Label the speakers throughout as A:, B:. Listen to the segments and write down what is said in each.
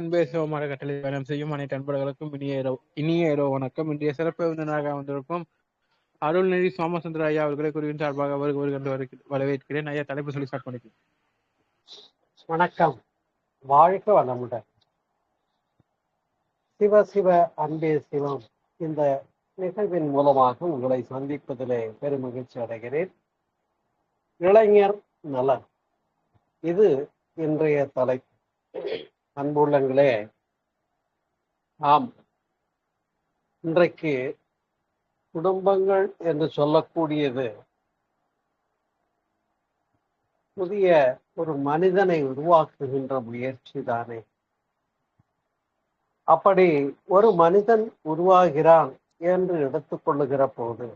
A: அன்பே சிவமான கட்டளை பயணம் செய்யும் அனைத்து அன்பர்களுக்கும் இனிய இரவு வணக்கம். இன்றைய சிறப்பு விருந்தினராக வந்திருக்கும் அருள்நெறி சோமசுந்தர ஐயா அவர்களை குருவின் சார்பாக வரவேற்கிறேன். ஐயா, தலைப்பு சொல்லி ஸ்டார்ட் பண்ணிக்கிறேன்.
B: வணக்கம், வாழ்க வளமுடன். சிவ சிவ அன்பே சிவம் இந்த நிகழ்வின் மூலமாக உங்களை சந்திப்பதிலே பெருமகிழ்ச்சி அடைகிறேன். இளைஞர் நலன், இது இன்றைய தலைப்பு. அன்புள்ளங்களே, ஆம், இன்றைக்கு குடும்பங்கள் என்று சொல்லக்கூடியது புதிய ஒரு மனிதனை உருவாக்குகின்ற முயற்சி தானே. அப்படி ஒரு மனிதன் உருவாகிறான் என்று எடுத்துக்கொள்ளுகிற போது,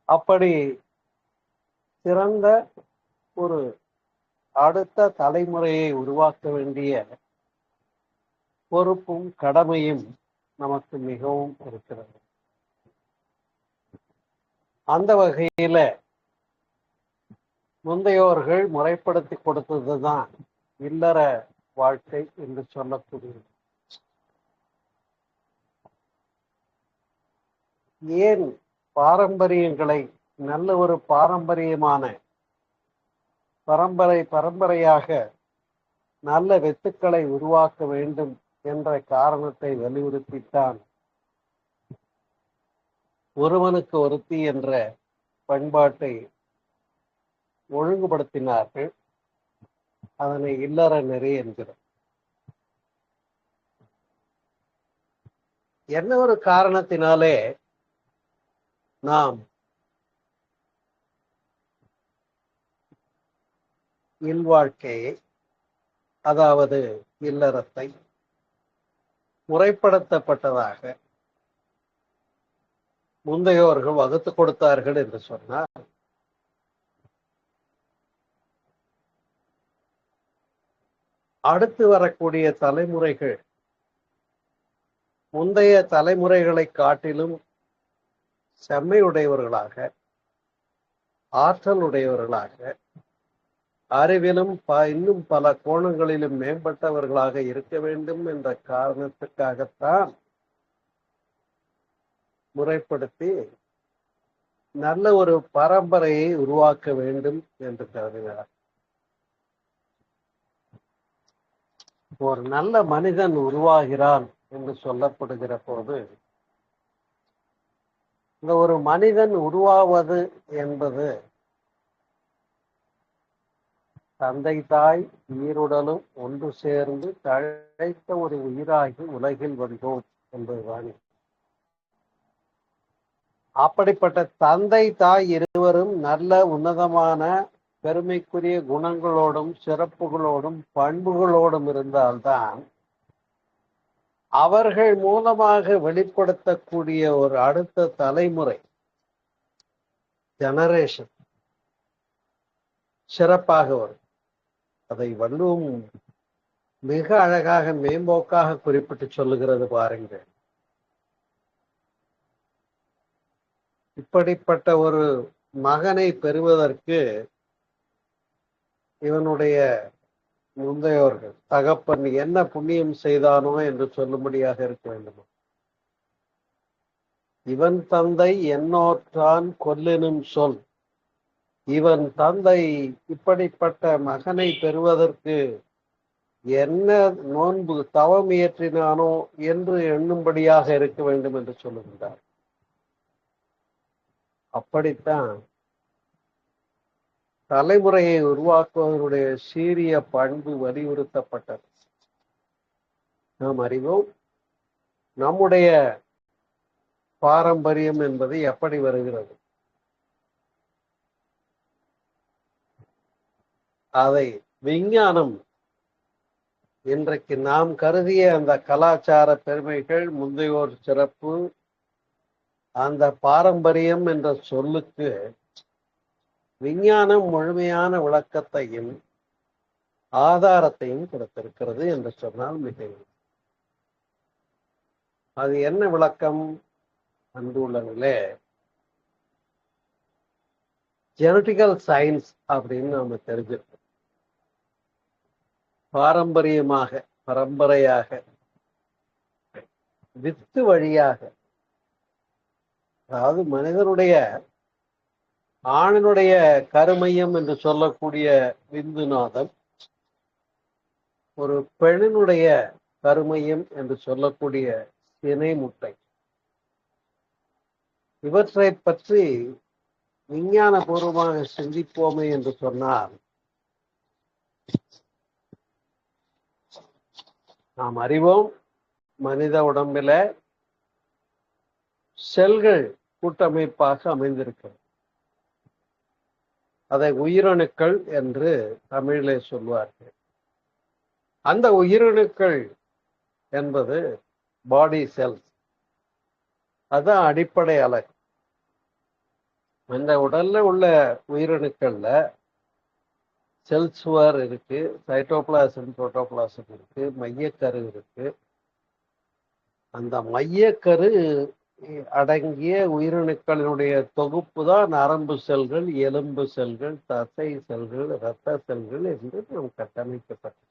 B: அப்படி சிறந்த ஒரு அடுத்த தலைமுறையை உருவாக்க வேண்டிய பொறுப்பும் கடமையும் நமக்கு மிகவும் இருக்கிறது. அந்த வகையில முந்தையோர்கள் முறைப்படுத்தி கொடுத்ததுதான் இல்லற வாழ்க்கை என்று சொல்லக்கூடியது. ஏன் பாரம்பரியங்களை நல்ல ஒரு பாரம்பரியமான பரம்பரையாக நல்ல வித்துக்களை உருவாக்க வேண்டும் என்ற காரணத்தை வலியுறுத்தித்தான் ஒருவனுக்கு ஒருத்தி என்ற பண்பாட்டை ஒழுங்குபடுத்தினார்கள். அதனை இல்லற நெறி என்கிறோம். என்ன ஒரு காரணத்தினாலே நாம் இல்வாழ்க்கையை, அதாவது இல்லறத்தை முறைப்படுத்தப்பட்டதாக முந்தையோர்கள் வகுத்து கொடுத்தார்கள் என்று சொன்னார், அடுத்து வரக்கூடிய தலைமுறைகள் முந்தைய தலைமுறைகளை காட்டிலும் செம்மையுடையவர்களாக, ஆற்றல் உடையவர்களாக, அறிவிலும் இன்னும் பல கோணங்களிலும் மேம்பட்டவர்களாக இருக்க வேண்டும் என்ற காரணத்துக்காகத்தான் முறைப்படுத்தி நல்ல ஒரு பரம்பரையை உருவாக்க வேண்டும் என்று கருதினார். ஒரு நல்ல மனிதன் உருவாகிறான் என்று சொல்லப்படுகிற போது, இந்த ஒரு மனிதன் உருவாவது என்பது தந்தை தாய் ஈருடலும் ஒன்று சேர்ந்து தழைத்த ஒரு உயிராகி உலகில் வந்தோம் என்பதுதான். அப்படிப்பட்ட தந்தை தாய் இருவரும் நல்ல உன்னதமான பெருமைக்குரிய குணங்களோடும் சிறப்புகளோடும் பண்புகளோடும் இருந்தால்தான் அவர்கள் மூலமாக வெளிப்படுத்தக்கூடிய ஒரு அடுத்த தலைமுறை ஜெனரேஷன் சிறப்பாக வரும். அதை வள்ளுவம் மிக அழகாக மேம்போக்காக குறிப்பிட்டு சொல்லுகிறது பாருங்கள். இப்படிப்பட்ட ஒரு மகனை பெறுவதற்கு இவனுடைய முந்தையோர்கள் தகப்பன் என்ன புண்ணியம் செய்தானோ என்று சொல்லும்படியாக இருக்க வேண்டுமா? இவன் தந்தை என்னோற்றான் கொல்லெனும் சொல், இவன் தந்தை இப்படிப்பட்ட மகனை பெறுவதற்கு என்ன நோன்பு தவம் இயற்றினானோ என்று எண்ணும்படியாக இருக்க வேண்டும் என்று சொல்லுகின்றார். அப்படித்தான் தலைமுறையை உருவாக்குவதனுடைய சீரிய பண்பு வலியுறுத்தப்பட்டது. நாம் அறிவோம், நம்முடைய பாரம்பரியம் என்பது எப்படி வருகிறது. அதை விஞ்ஞானம் இன்றைக்கு நாம் கருதிய அந்த கலாச்சார பெருமைகள், முந்தையோர் சிறப்பு, அந்த பாரம்பரியம் என்ற சொல்லுக்கு விஞ்ஞானம் முழுமையான விளக்கத்தையும் ஆதாரத்தையும் கொடுத்திருக்கிறது என்று சொன்னால் மிகவும். அது என்ன விளக்கம்? அன்புள்ளவர்களே, ஜெனட்டிக்கல் சயின்ஸ் அப்படின்னு நாம தெரிஞ்சிருக்கோம். பாரம்பரியமாக, பரம்பரையாக, வித்து வழியாக, அதாவது மனிதனுடைய ஆணினுடைய கருமையம் என்று சொல்லக்கூடிய விந்துநாதம், ஒரு பெண்ணினுடைய கருமையம் என்று சொல்லக்கூடிய சினை முட்டை, இவற்றை பற்றி விஞ்ஞான பூர்வமாக சிந்திப்போமே என்று சொன்னால், நாம் அறிவோம் மனித உடம்பில செல்கள் கூட்டமைப்பாக அமைந்திருக்கிறது. அதை உயிரணுக்கள் என்று தமிழிலே சொல்வார்கள். அந்த உயிரணுக்கள் என்பது பாடி செல்ஸ், அதுதான் அடிப்படை அலகு. இந்த உடல்ல உள்ள உயிரணுக்கள்ல செல் சுவர் இருக்கு, சைட்டோபிளாசம், புரோட்டோபிளாசம் இருக்கு, மையக்கரு இருக்கு. அந்த மையக்கரு அடங்கிய உயிரணுக்களினுடைய தொகுப்பு தான் நரம்பு செல்கள், எலும்பு செல்கள், தசை செல்கள், இரத்த செல்கள் என்று நாம் கட்டமைக்கப்பட்டது.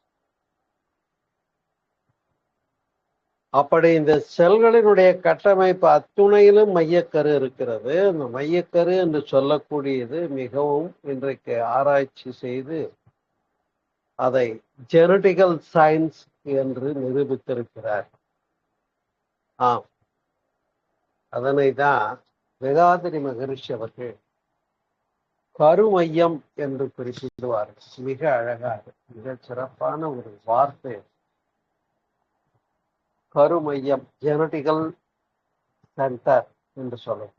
B: அப்படி இந்த செல்களினுடைய கட்டமைப்பு அத்துணையிலும் மையக்கரு இருக்கிறது. அந்த மையக்கரு என்று சொல்லக்கூடியது மிகவும் இன்றைக்கு ஆராய்ச்சி செய்து அதை ஜெனடிக்கல் சயின்ஸ் என்று நிரூபித்திருக்கிறார். ஆம், அதனை தான் வேதாத்திரி மகரிஷி அவர்கள் கருமையம் என்று குறிப்பிடுவார்கள். மிக அழகாக, மிக சிறப்பான ஒரு வார்த்தை கருமையம், ஜெனடிக்கல் சென்டர் என்று சொல்லும்.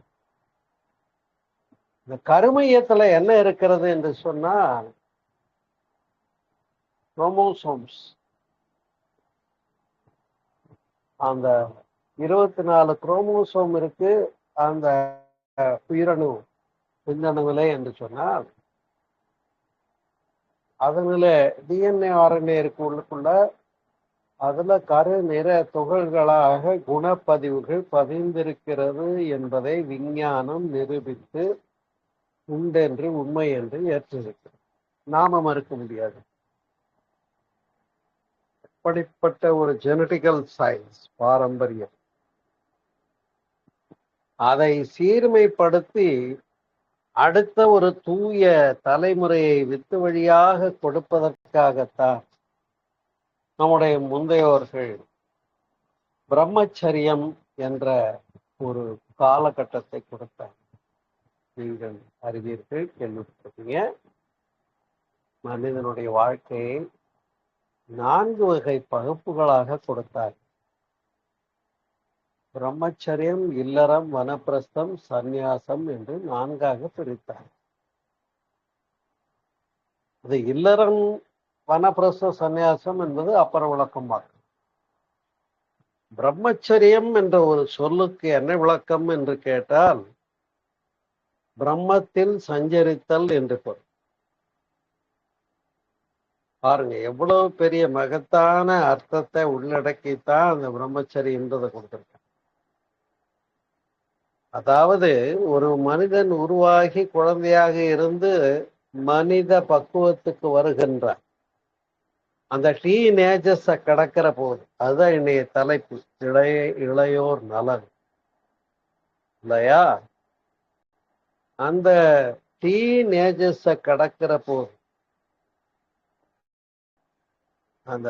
B: இந்த கருமையத்துல என்ன இருக்கிறது என்று சொன்னால் குரோமோசோம்ஸ். அந்த 24 குரோமோசோம் இருக்கு அந்த உயிரணு விந்தணுவிலே என்று சொன்னால், அதனால டிஎன்ஏ ஆர்என்ஏ இருக்கு உள்ளுக்குள்ள. அதுல கரு நிற துகள்களாக குணப்பதிவுகள் பதிந்திருக்கிறது என்பதை விஞ்ஞானம் நிரூபித்து உண்டென்று, உண்மை என்று ஏற்றிருக்கிறது. நாம மறுக்க முடியாது. அப்படிப்பட்ட ஒரு ஜெனடிக்கல் சயின்ஸ் பாரம்பரியம், அதை சீர்மைப்படுத்தி அடுத்த ஒரு தூய தலைமுறையை வித்து வழியாக கொடுப்பதற்காகத்தான் நம்முடைய முந்தையோர்கள் பிரம்மச்சரியம் என்ற ஒரு காலகட்டத்தை கொடுத்தார். நீங்கள் அறிவீர்கள், கேள்விப்பட்டீங்க. மனிதனுடைய வாழ்க்கையை 4 வகை பகுப்புகளாக கொடுத்தார். பிரம்மச்சரியம், இல்லறம், வனப்பிரஸ்தம், சந்நியாசம் என்று 4ஆக பிரித்தார். அது இல்லறம், வனப்பிரஸ்த, சந்நியாசம் என்பது அப்புறம் விளக்கமாகும். பிரம்மச்சரியம் என்ற ஒரு சொல்லுக்கு என்ன விளக்கம் என்று கேட்டால், பிரம்மத்தில் சஞ்சரித்தல் என்று பொருள். பாருங்க, எவ்வளவு பெரிய மகத்தான அர்த்தத்தை உள்ளடக்கித்தான் அந்த பிரம்மச்சரியன்றதை கொடுத்திருக்க. அதாவது ஒரு மனிதன் உருவாகி குழந்தையாக இருந்து மனித பக்குவத்துக்கு வருகின்றான். அந்த டீனேஜர்ஸை கடக்கிற போது, அதுதான் என்னைய தலைப்பு, இளையோர் நலன் இல்லையா? அந்த டீனேஜர்ஸை கடக்கிற போது, அந்த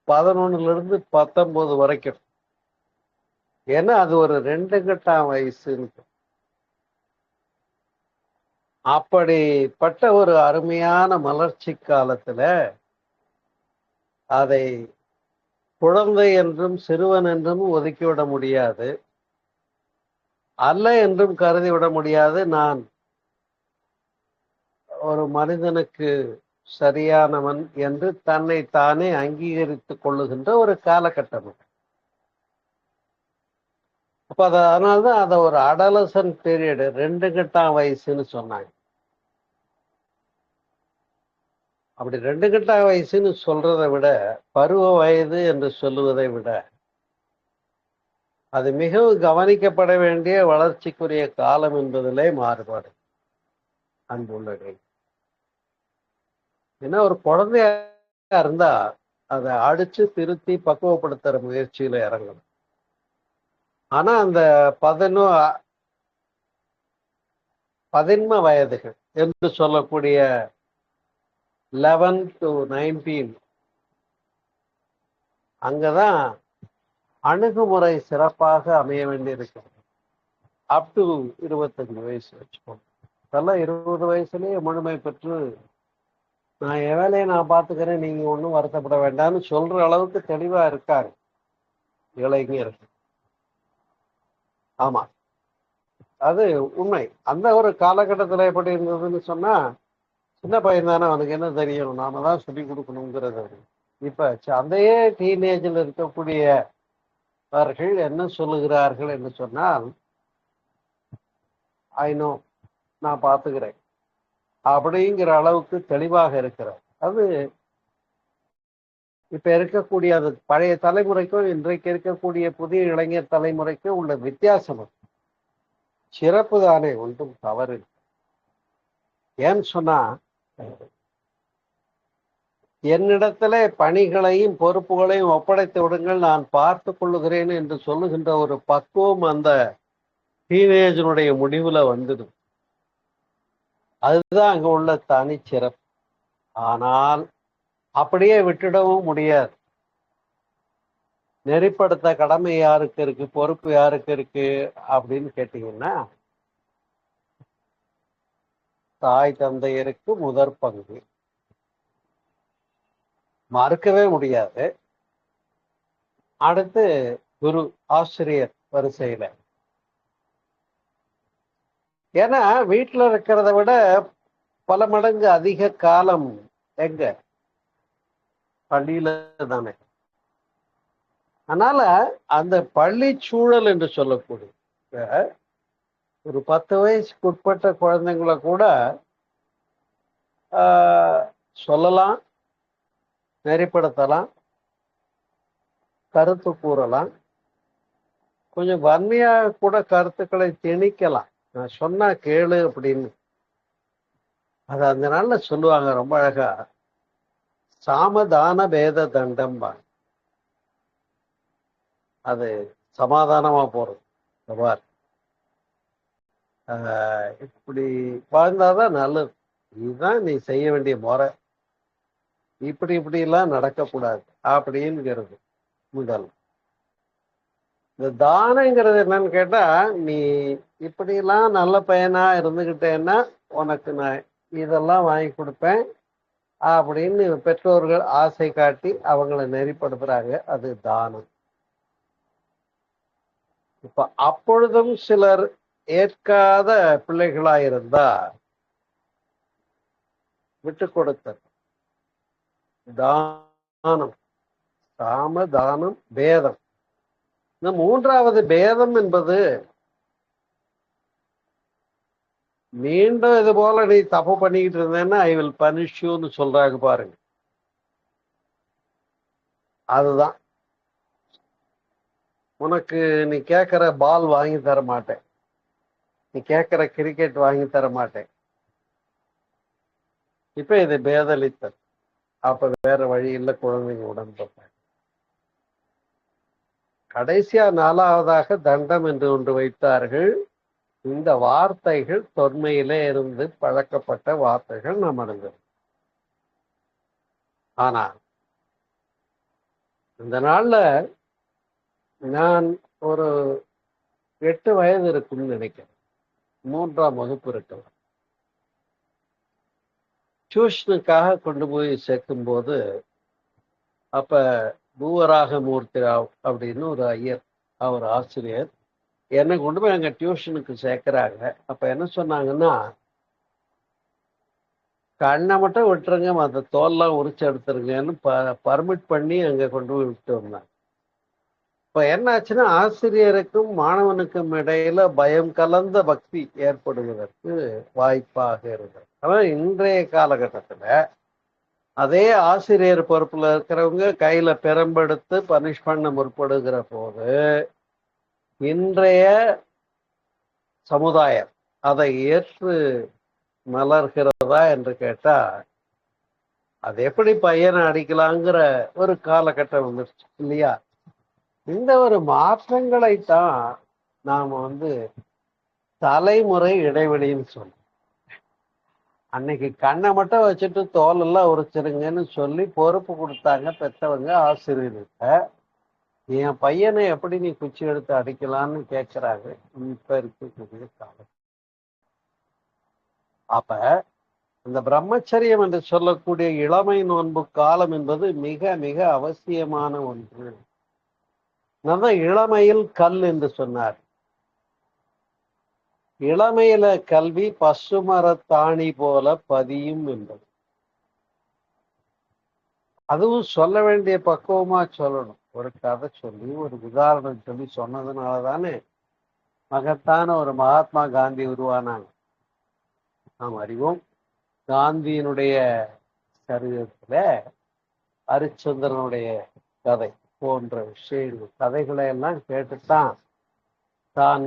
B: 11 to 19 வரைக்கும், ஏன்னா அது ஒரு 2 கட்டம் வயசுன்னு. அப்படிப்பட்ட ஒரு அருமையான மலர்ச்சி காலத்துல அதை குழந்தை என்றும் சிறுவன் என்றும் ஒதுக்கிவிட முடியாது, அல்ல என்றும் கருதி விட முடியாது. நான் ஒரு மனிதனுக்கு சரியானவன் என்று தன்னை தானே அங்கீகரித்துக் கொள்ளுகின்ற ஒரு காலகட்டம். அப்ப அதனால்தான் அதை ஒரு அடலசன் பீரியடு, 2 கட்டம் வயசுன்னு சொன்னாங்க. அப்படி 2 கட்டம் வயசுன்னு சொல்றதை விட, பருவ வயது என்று சொல்லுவதை விட, அது மிகவும் கவனிக்கப்பட வேண்டிய வளர்ச்சிக்குரிய காலம் என்பதிலே மாறுபாடு அன்புள்ளது. ஏன்னா ஒரு குழந்தைய இருந்தா அதை அடிச்சு திருத்தி பக்குவப்படுத்துற முயற்சியில இறங்கணும். ஆனா அந்த பதின்ம வயதுகள் என்று சொல்லக்கூடிய 11 to 19 அங்கதான் அணுகுமுறை சிறப்பாக அமைய வேண்டியிருக்கிறது. அப் டு 25 வயசு வச்சுக்கோங்க. இதெல்லாம் 20 வயசுலயே முழுமை பெற்று நான் என் வேலையை நான் பார்த்துக்கிறேன், நீங்க ஒன்றும் வருத்தப்பட வேண்டாம்னு சொல்ற அளவுக்கு தெளிவா இருக்காங்க இளைஞர்கள். ஆமா, அது உண்மை. அந்த ஒரு காலகட்டத்தில் எப்படி இருந்ததுன்னு சொன்னா, சின்ன பையன் தானே, அவனுக்கு என்ன தெரியும், நாம தான் சொல்லி கொடுக்கணுங்கிறது. இப்ப அதே டீனேஜில் இருக்கக்கூடியவர்கள் என்ன சொல்லுகிறார்கள் என்று சொன்னால், ஐ நோ, நான் பார்த்துக்கிறேன் அப்படிங்கிற அளவுக்கு தெளிவாக இருக்கிறார். அது இப்ப இருக்கக்கூடிய அது பழைய தலைமுறைக்கும் இன்றைக்கு இருக்கக்கூடிய புதிய இளைஞர் தலைமுறைக்கும் உள்ள வித்தியாசம் சிறப்பு தானே, ஒன்றும் தவறு. ஏன்னு சொன்னா, என்னிடத்துல பணிகளையும் பொறுப்புகளையும் ஒப்படைத்து விடுங்கள், நான் பார்த்து கொள்ளுகிறேன் என்று சொல்லுகின்ற ஒரு பக்குவம் அந்த டீனேஜனுடைய முடிவுல வந்துடும். அதுதான் அங்க உள்ள தனி சிறப்பு. ஆனால் அப்படியே விட்டுடவும் முடியாது. நெறிப்படுத்த கடமை யாருக்கு இருக்கு, பொறுப்பு யாருக்கு இருக்கு அப்படின்னு கேட்டீங்கன்னா, தாய் தந்தையருக்கு முதற் பங்கு, மறுக்கவே முடியாது. அடுத்து குரு, ஆசிரியர் வரிசையில. ஏன்னா வீட்டுல இருக்கிறத விட பல மடங்கு அதிக காலம் எங்க, பள்ளியில தானே. அதனால அந்த பள்ளி சூழல் என்று சொல்லக்கூடிய ஒரு 10 வயசுக்கு உட்பட்ட குழந்தைங்களை கூட சொல்லலாம், நெறிப்படுத்தலாம், கருத்து கூறலாம், கொஞ்சம் வன்மையா கூட கருத்துக்களை திணிக்கலாம். நான் சொன்னா கேளு அப்படின்னு. அது அந்த நாள்ல சொல்லுவாங்க ரொம்ப அழகா, சாமதான பேத தண்டம். அது சமாதானமா போறது. இப்படி வாழ்ந்தாதான் நல்லது, இதுதான் நீ செய்ய வேண்டிய முறை, இப்படி இப்படி எல்லாம் நடக்கக்கூடாது அப்படின்னுங்கிறது முதல். இந்த தானங்கிறது என்னன்னு கேட்டா, நீ இப்படிலாம் நல்ல பையனா இருந்துகிட்டேன்னா உனக்கு நான் இதெல்லாம் வாங்கி கொடுப்பேன் அப்படின்னு பெற்றோர்கள் ஆசை காட்டி அவங்களை நெறிப்படுத்துறாங்க. அது தானம். இப்ப அப்பொழுதும் சிலர் ஏற்காத பிள்ளைகளாயிருந்தா விட்டு கொடுத்தது தானம். சாம தானம் பேதம். இந்த மூன்றாவது பேதம் என்பது, மீண்டும் இது போல நீ தப்பு பண்ணிக்கிட்டு இருந்தேன்னா ஐ வில் பனிஷ் யூன்னு சொல்றாங்க பாருங்க. அதுதான், உனக்கு நீ கேட்கிற பால் வாங்கி தர மாட்டேன், நீ கேட்கிற கிரிக்கெட் வாங்கி தர மாட்டேன். இப்ப இது பேதலித்தல். அப்ப வேற வழி இல்லை, குழந்தைங்க உடன்பட்டாங்க. கடைசியா 4வதாக தண்டம் என்று ஒன்று வைத்தார்கள். இந்த வார்த்தைகள் தொன்மையிலே இருந்து பழக்கப்பட்ட வார்த்தைகள் நாம் அறிந்தோம். ஆனா இந்த நாள்ல நான் ஒரு 8 வயது இருக்கும்னு நினைக்கிறேன், 3ஆம் வகுப்பு இருக்கலாம். டியூஷனுக்காக கொண்டு போய் சேர்க்கும் போது, அப்ப பூவராகமூர்த்தி ராவ் அப்படின்னு ஒரு ஐயர், அவர் ஆசிரியர், என்னை கொண்டு போய் அங்க டியூஷனுக்கு சேர்க்கிறாங்க. அப்ப என்ன சொன்னாங்கன்னா, கண்ணை மட்டும் விட்டுருங்க, மற்ற தோல்லாம் உரிச்சு எடுத்துருங்கன்னு பர்மிட் பண்ணி அங்க கொண்டு போய் விட்டு வந்தாங்க. இப்ப என்ன ஆச்சுன்னா, ஆசிரியருக்கும் மாணவனுக்கும் இடையில பயம் கலந்த பக்தி ஏற்படுவதற்கு வாய்ப்பாக இருந்தது. ஆனா இன்றைய காலகட்டத்துல அதே ஆசிரியர் பொறுப்புல இருக்கிறவங்க கையில பெரும்பெடுத்து பனிஷ் பண்ண முற்படுகிற போது, இன்றைய சமுதாயம் அதை ஏற்று மலர்கிறதா என்று கேட்டா அது எப்படி பையனை அடிக்கலாங்கிற ஒரு காலகட்டம் வந்துருச்சு இல்லையா? இந்த ஒரு மாற்றங்களைத்தான் நாம தலைமுறை இடைவெளின்னு சொல்றோம். அன்னைக்கு கண்ணை மட்டும் வச்சுட்டு தோலெல்லாம் உரிச்சிருங்கன்னு சொல்லி பொறுப்பு கொடுத்தாங்க பெற்றவங்க, ஆசிரியர்கிட்ட. என் பையனை எப்படி நீ குச்சி எடுத்து அடிக்கலான்னு கேட்கிறாங்க இப்ப இருக்கக்கூடிய காலம். அப்ப இந்த பிரம்மச்சரியம் என்று சொல்லக்கூடிய இளமை நோன்பு காலம் என்பது மிக மிக அவசியமான ஒன்று. நம்ம இளமையில் கல் என்று சொன்னார். இளமையில கல்வி பசுமரத்தாணி போல பதியும் என்பது. அதுவும் சொல்ல வேண்டிய பக்குவமா சொல்லணும். ஒரு கதை சொல்லி ஒரு உதாரணம் சொல்லி சொன்னதுனாலதானே மகத்தான ஒரு மகாத்மா காந்தி உருவானாங்க. நாம் அறிவோம். காந்தியினுடைய சரித்திரத்துல ஹரிச்சந்திரனுடைய கதை போன்ற விஷயங்கள், கதைகளை எல்லாம் கேட்டுத்தான் தான்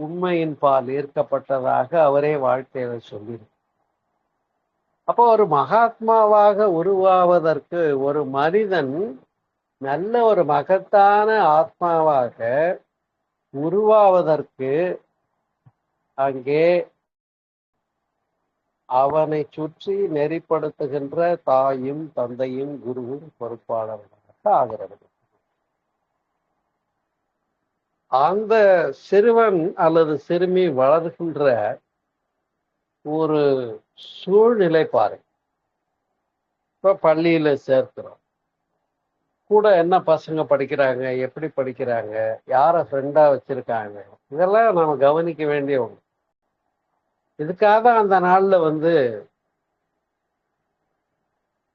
B: உண்மையின் பால் ஈர்க்கப்பட்டதாக அவரே வாழ்க்கையில சொல்லியிருக்கு. அப்போ ஒரு மகாத்மாவாக உருவாவதற்கு, ஒரு மனிதன் நல்ல ஒரு மகத்தான ஆத்மாவாக உருவாவதற்கு அங்கே அவனை சுற்றி நெறிப்படுத்துகின்ற தாயும் தந்தையும் குருவும் பொறுப்பாளர்களாக ஆகிறது. அந்த சிறுவன் அல்லது சிறுமி வளர்கின்ற ஒரு சூழ்நிலை பாரு. இப்ப பள்ளியில சேர்க்கிறோம். கூட என்ன பசங்க படிக்கிறாங்க, எப்படி படிக்கிறாங்க, யார ஃப்ரெண்டா வச்சிருக்காங்க, இதெல்லாம் நாம கவனிக்க வேண்டிய ஒண்ணு. இதுக்காக அந்த நாள்ல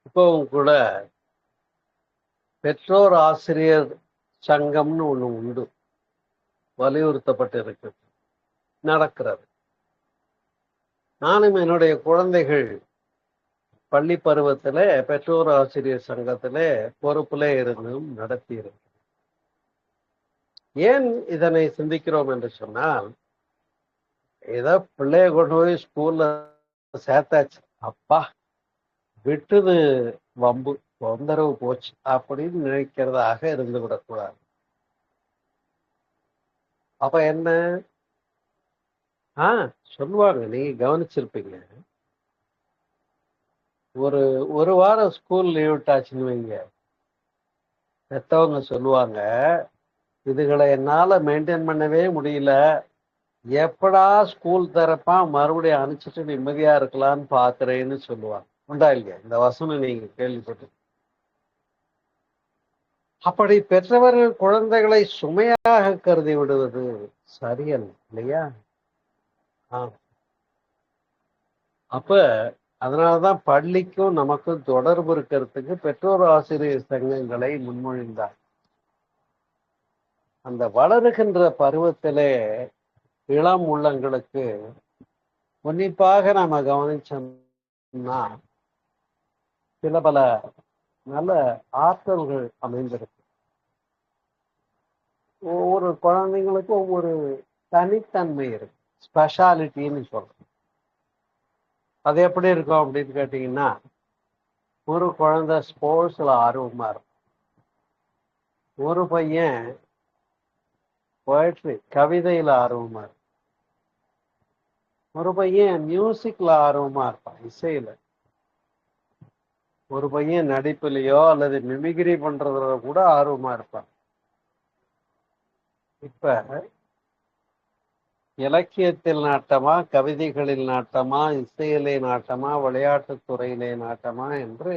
B: இப்பவும் கூட பெற்றோர் ஆசிரியர் சங்கம்னு ஒண்ணு உண்டு, வலியுறுத்தப்பட்டு இருக்கு, நடக்கிறது. நானும் என்னுடைய குழந்தைகள் பள்ளி பருவத்துல பெற்றோர் ஆசிரியர் சங்கத்துல பொறுப்புல இருந்தும் நடத்தி இருக்கு. ஏன் இதனை சிந்திக்கிறோம் என்று சொன்னால், ஏதோ பிள்ளைய கொண்டு போய் ஸ்கூல்ல சேர்த்தாச்சு, அப்பா விட்டுது வம்பு, தொந்தரவு போச்சு அப்படின்னு நினைக்கிறதாக இருந்து விடக்கூடாது. அப்ப என்ன சொல்லுவாங்க, நீங்க கவனிச்சிருப்பீங்க, ஒரு வாரம் ஸ்கூல் லீவ் விட்டாச்சுன்னு வைங்க, பெத்தவங்க சொல்லுவாங்க, இதுகளை என்னால மெயின்டைன் பண்ணவே முடியல, எப்படா ஸ்கூல் திறப்பான் மறுபடியும் அனுப்பிச்சிட்டு நிம்மதியா இருக்கலாம்னு பாக்குறேன்னு சொல்லுவாங்க. உண்டா இல்லையா? இந்த வசனம் நீங்க கேள்விப்பட்டு. அப்படி பெற்றவர்கள் குழந்தைகளை சுமையாக கருதி விடுவது சரியல்ல இல்லையா? அப்ப அதனாலதான் பள்ளிக்கும் நமக்கும் தொடர்பு இருக்கிறதுக்கு பெற்றோர் ஆசிரியர் சங்கங்களை முன்மொழிந்தார். அந்த வளருகின்ற பருவத்திலே இளம் உள்ளங்களுக்கு உன்னிப்பாக நாம கவனிச்சோம்னா சில பல நல்ல ஆற்றல்கள் அமைந்திருக்கு. ஒவ்வொரு குழந்தைங்களுக்கும் ஒவ்வொரு தனித்தன்மை இருக்கு, ஸ்பெஷாலிட்டின்னு சொல்றோம். அது எப்படி இருக்கும் அப்படின்னு கேட்டீங்கன்னா, ஒரு குழந்தை ஸ்போர்ட்ஸ்ல ஆர்வமா இருக்கும், ஒரு பையன் போயட்ரி கவிதையில ஆர்வமா இருக்கும், ஒரு பையன் மியூசிக்ல ஆர்வமா இருப்பான், இசையில, ஒரு பையன் நடிப்புலையோ அல்லது மிமிகிரி பண்றதுல கூட ஆர்வமா இருப்பான். இப்ப இலக்கியத்தில் நாட்டமா, கவிதைகளில் நாட்டமா, இசையிலே நாட்டமா, விளையாட்டுத் துறையிலே நாட்டமா என்று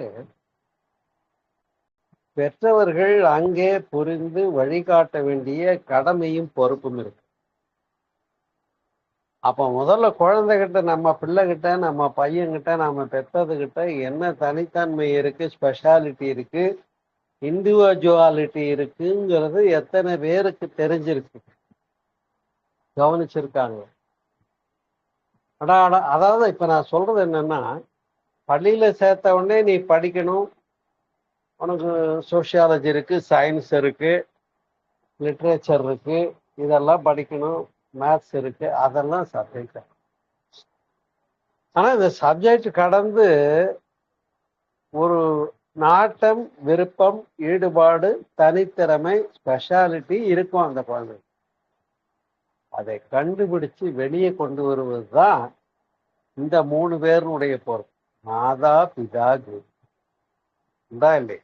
B: பெற்றவர்கள் அங்கே புரிந்து வழிகாட்ட வேண்டிய கடமையும் பொறுப்பும் இருக்கு. அப்ப முதல்ல குழந்தைகிட்ட, நம்ம பிள்ளைகிட்ட, நம்ம பையன்கிட்ட, நம்ம பெற்றதுகிட்ட என்ன தனித்தன்மை இருக்கு, ஸ்பெஷாலிட்டி இருக்கு, இண்டிவிஜுவாலிட்டி இருக்குங்கிறது எத்தனை பேருக்கு தெரிஞ்சிருக்கு, கவனிச்சிருக்காங்க? அதாவது இப்ப நான் சொல்றது என்னன்னா, பள்ளியில சேர்த்த உடனே நீ படிக்கணும், உனக்கு சோசியாலஜி இருக்கு, சயின்ஸ் இருக்கு, லிட்ரேச்சர் இருக்கு, இதெல்லாம் படிக்கணும், மேத்ஸ் இருக்கு, அதெல்லாம் சப்ஜெக்ட். ஆனா இந்த சப்ஜெக்ட் கடந்து ஒரு நாட்டம், விருப்பம், ஈடுபாடு, தனித்திறமை, ஸ்பெஷாலிட்டி இருக்கும் அந்த குழந்தை. அதை கண்டுபிடிச்சு வெளியே கொண்டு வருவது தான் இந்த 3 பேருடைய பொறுப்பு. மாதா, பிதா, குரு. உண்டா இல்லையா?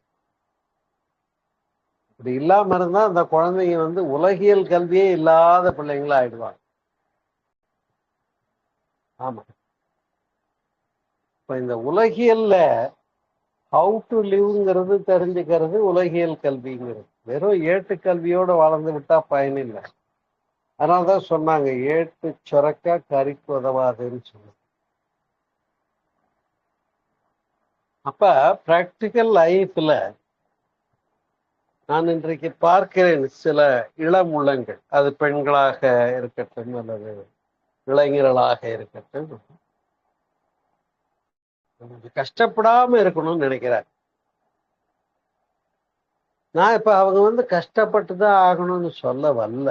B: இப்படி இல்லாம இருந்தா அந்த குழந்தைங்க உலகியல் கல்வியே இல்லாத பிள்ளைங்களா ஆயிடுவாங்க. ஆமா. இப்ப இந்த உலகியல்ல ஹவு டு லிவ்ங்கிறது தெரிஞ்சுக்கிறது உலகியல் கல்விங்கிறது. வெறும் ஏட்டு கல்வியோட வளர்ந்து விட்டா பயனில்லை. அதனாலதான் சொன்னாங்க, ஏட்டு சுரக்க கறிக்கு உதவாதுன்னு சொன்னாங்க. அப்ப பிராக்டிக்கல் லைஃப்ல நான் இன்றைக்கு பார்க்கிறேன் சில இளம் உள்ளங்கள், அது பெண்களாக இருக்கட்டும் அல்லது இளைஞர்களாக இருக்கட்டும், கொஞ்சம் கஷ்டப்படாம இருக்கணும்னு நினைக்கிறார். நான் இப்ப அவங்க கஷ்டப்பட்டுதான் ஆகணும்னு சொல்ல வரல.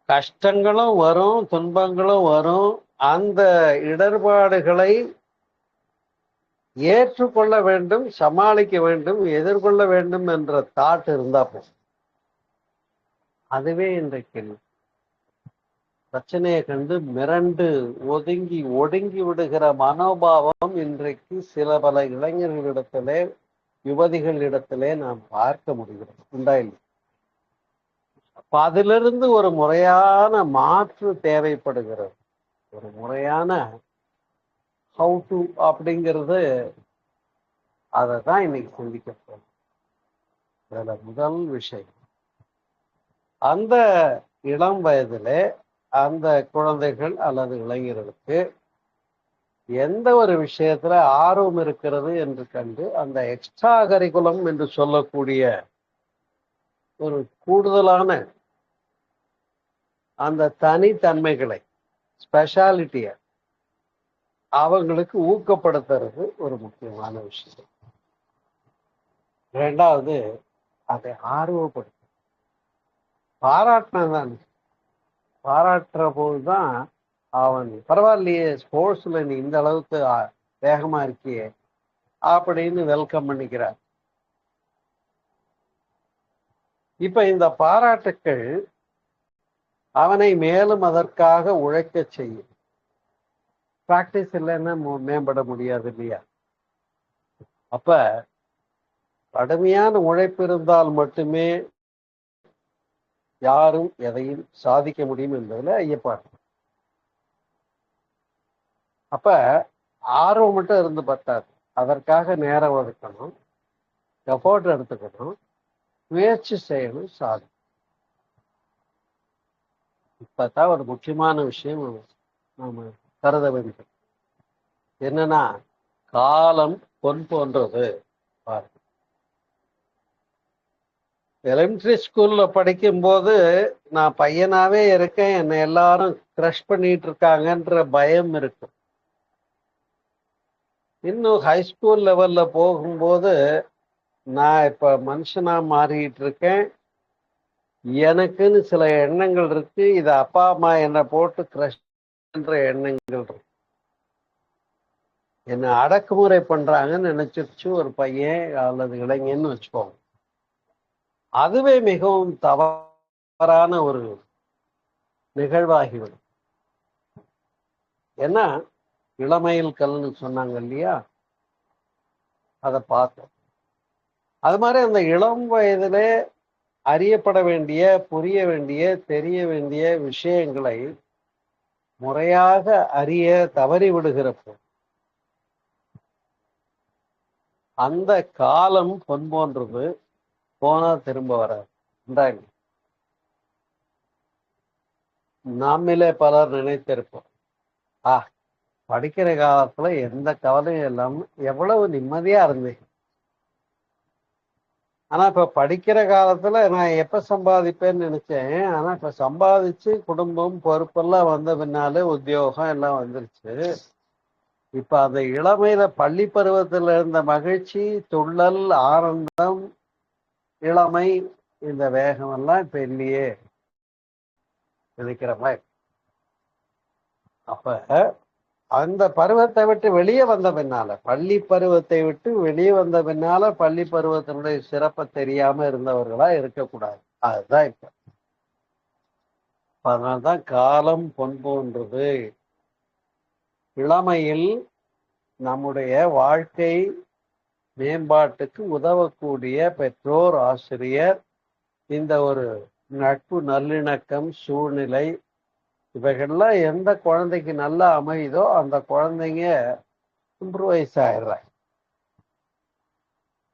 B: கஷ்டங்களும் வரும், துன்பங்களும் வரும். அந்த இடர்பாடுகளை ஏற்றுக்கொள்ள வேண்டும், சமாளிக்க வேண்டும், எதிர்கொள்ள வேண்டும் என்ற தாட் இருந்தா போதும். அதுவே இன்றைக்கு பிரச்சனையை கண்டு மிரண்டு ஒடுங்கி விடுகிற மனோபாவம் இன்றைக்கு பல இளைஞர்களிடத்திலே, யுவதிகளிடத்திலே நாம் பார்க்க முடிகிறது. உண்டாயில்லை? அப்ப அதிலிருந்து ஒரு முறையான மாற்று தேவைப்படுகிறது. ஒரு முறையான ஹவு டு அப்படிங்கிறது, அதை தான் இன்னைக்கு சிந்திக்க போறோம். அதுல முதல் விஷயம், அந்த இளம் வயதிலே அந்த குழந்தைகள் அல்லது இளைஞர்களுக்கு எந்த ஒரு விஷயத்துல ஆர்வம் இருக்கிறது என்று கண்டு அந்த எக்ஸ்ட்ரா கரிக்குலம் என்று சொல்லக்கூடிய ஒரு கூடுதலான அந்த தனித்தன்மைகளை, ஸ்பெஷாலிட்டிய அவங்களுக்கு ஊக்கப்படுத்துறது ஒரு முக்கியமான விஷயம். இரண்டாவது, அதை ஆர்வப்படுத்த பாராட்டினதான். பாராட்டுற போதுதான் அவன் பரவாயில்லையே, ஸ்போர்ட்ஸ்ல நீ இந்த அளவுக்கு வேகமா இருக்கியே அப்படின்னு வெல்கம் பண்ணிக்கிறார். இப்ப இந்த பாராட்டுக்கள் அவனை மேலும் அதற்காக உழைக்க செய்யும். பிராக்டிஸ் இல்லைன்னா மேம்பட முடியாது இல்லையா? அப்ப கடுமையான உழைப்பு இருந்தால் மட்டுமே யாரும் எதையும் சாதிக்க முடியும் என்பதுல ஐயப்பாடு. அப்ப ஆர்வம் மட்டும் இருந்து பத்தாது, அதற்காக நேரம் ஒதுக்கணும், எஃபோர்ட் எடுத்துக்கணும், முயற்சி செய்யணும், சாதி. இப்பதான் ஒரு முக்கியமான விஷயம் நாம கருத வேண்டும். என்னன்னா, காலம் பொன் போன்றது. பாருங்க, எலிமெண்டரி ஸ்கூல்ல படிக்கும் போது நான் பையனாவே இருக்கேன், என்னை எல்லாரும் கிரஷ் பண்ணிட்டு இருக்காங்கன்ற பயம் இருக்கும். இன்னும் ஹைஸ்கூல் லெவல்ல போகும்போது நான் இப்ப மனுஷனா மாறிட்டு இருக்கேன், எனக்குன்னு சில எண்ணங்கள் இருக்கு, இது அப்பா அம்மா என்னை போட்டு கிரஷ் பண்ற எண்ணங்கள் இருக்கு, என்னை அடக்குமுறை பண்றாங்கன்னு நினைச்சிருச்சு ஒரு பையன் அல்லது இளைஞன்னு வச்சுக்கோங்க. அதுவே மிகவும் தவறான ஒரு நிகழ்வாகிவிடும். ஏன்னா இளமையில் கல்னு சொன்னாங்க இல்லையா, அதை பார்த்தோம். அது மாதிரி அந்த இளம் வயதிலே அறியப்பட வேண்டிய, புரிய வேண்டிய, தெரிய வேண்டிய விஷயங்களை முறையாக அறிய தவறி விடுகிறப்போ அந்த காலம் பொன் போன்றது, போனா திரும்ப வராது. நம்மிலே பலர் நினைத்திருப்போம், படிக்கிற காலத்துல எந்த கவலையும் இல்லாம எவ்வளவு நிம்மதியா இருந்தேன். ஆனா இப்ப படிக்கிற காலத்துல நான் எப்ப சம்பாதிப்பேன்னு நினைச்சேன், ஆனா இப்ப சம்பாதிச்சு குடும்பம் பொறுப்பெல்லாம் வந்த பின்னாலே உத்தியோகம் எல்லாம் வந்துருச்சு. இப்ப அந்த இளமையில பள்ளி பருவத்துல இருந்த மகிழ்ச்சி, துள்ளல், ஆனந்தம், இளமை, இந்த வேகம் எல்லாம் இப்ப இல்லையே நினைக்கிற மாதிரி. அப்ப அந்த பருவத்தை விட்டு வெளியே வந்த பின்னால, பள்ளி பருவத்தை விட்டு வெளியே வந்த பின்னால பள்ளி பருவத்தினுடைய சிறப்பை தெரியாம இருந்தவர்களா இருக்கக்கூடாது. அதுதான் இப்ப. அதனால்தான் காலம் பொன் போன்றது. இளமையில் நம்முடைய வாழ்க்கை மேம்பாட்டுக்கு உதவக்கூடிய பெற்றோர், ஆசிரியர், இந்த ஒரு நட்பு, நல்லிணக்கம், சூழ்நிலை, இவைகள்லாம் எந்த குழந்தைக்கு நல்லா அமையுதோ அந்த குழந்தைங்க இம்ப்ரூவைஸ் ஆயிடுறாங்க.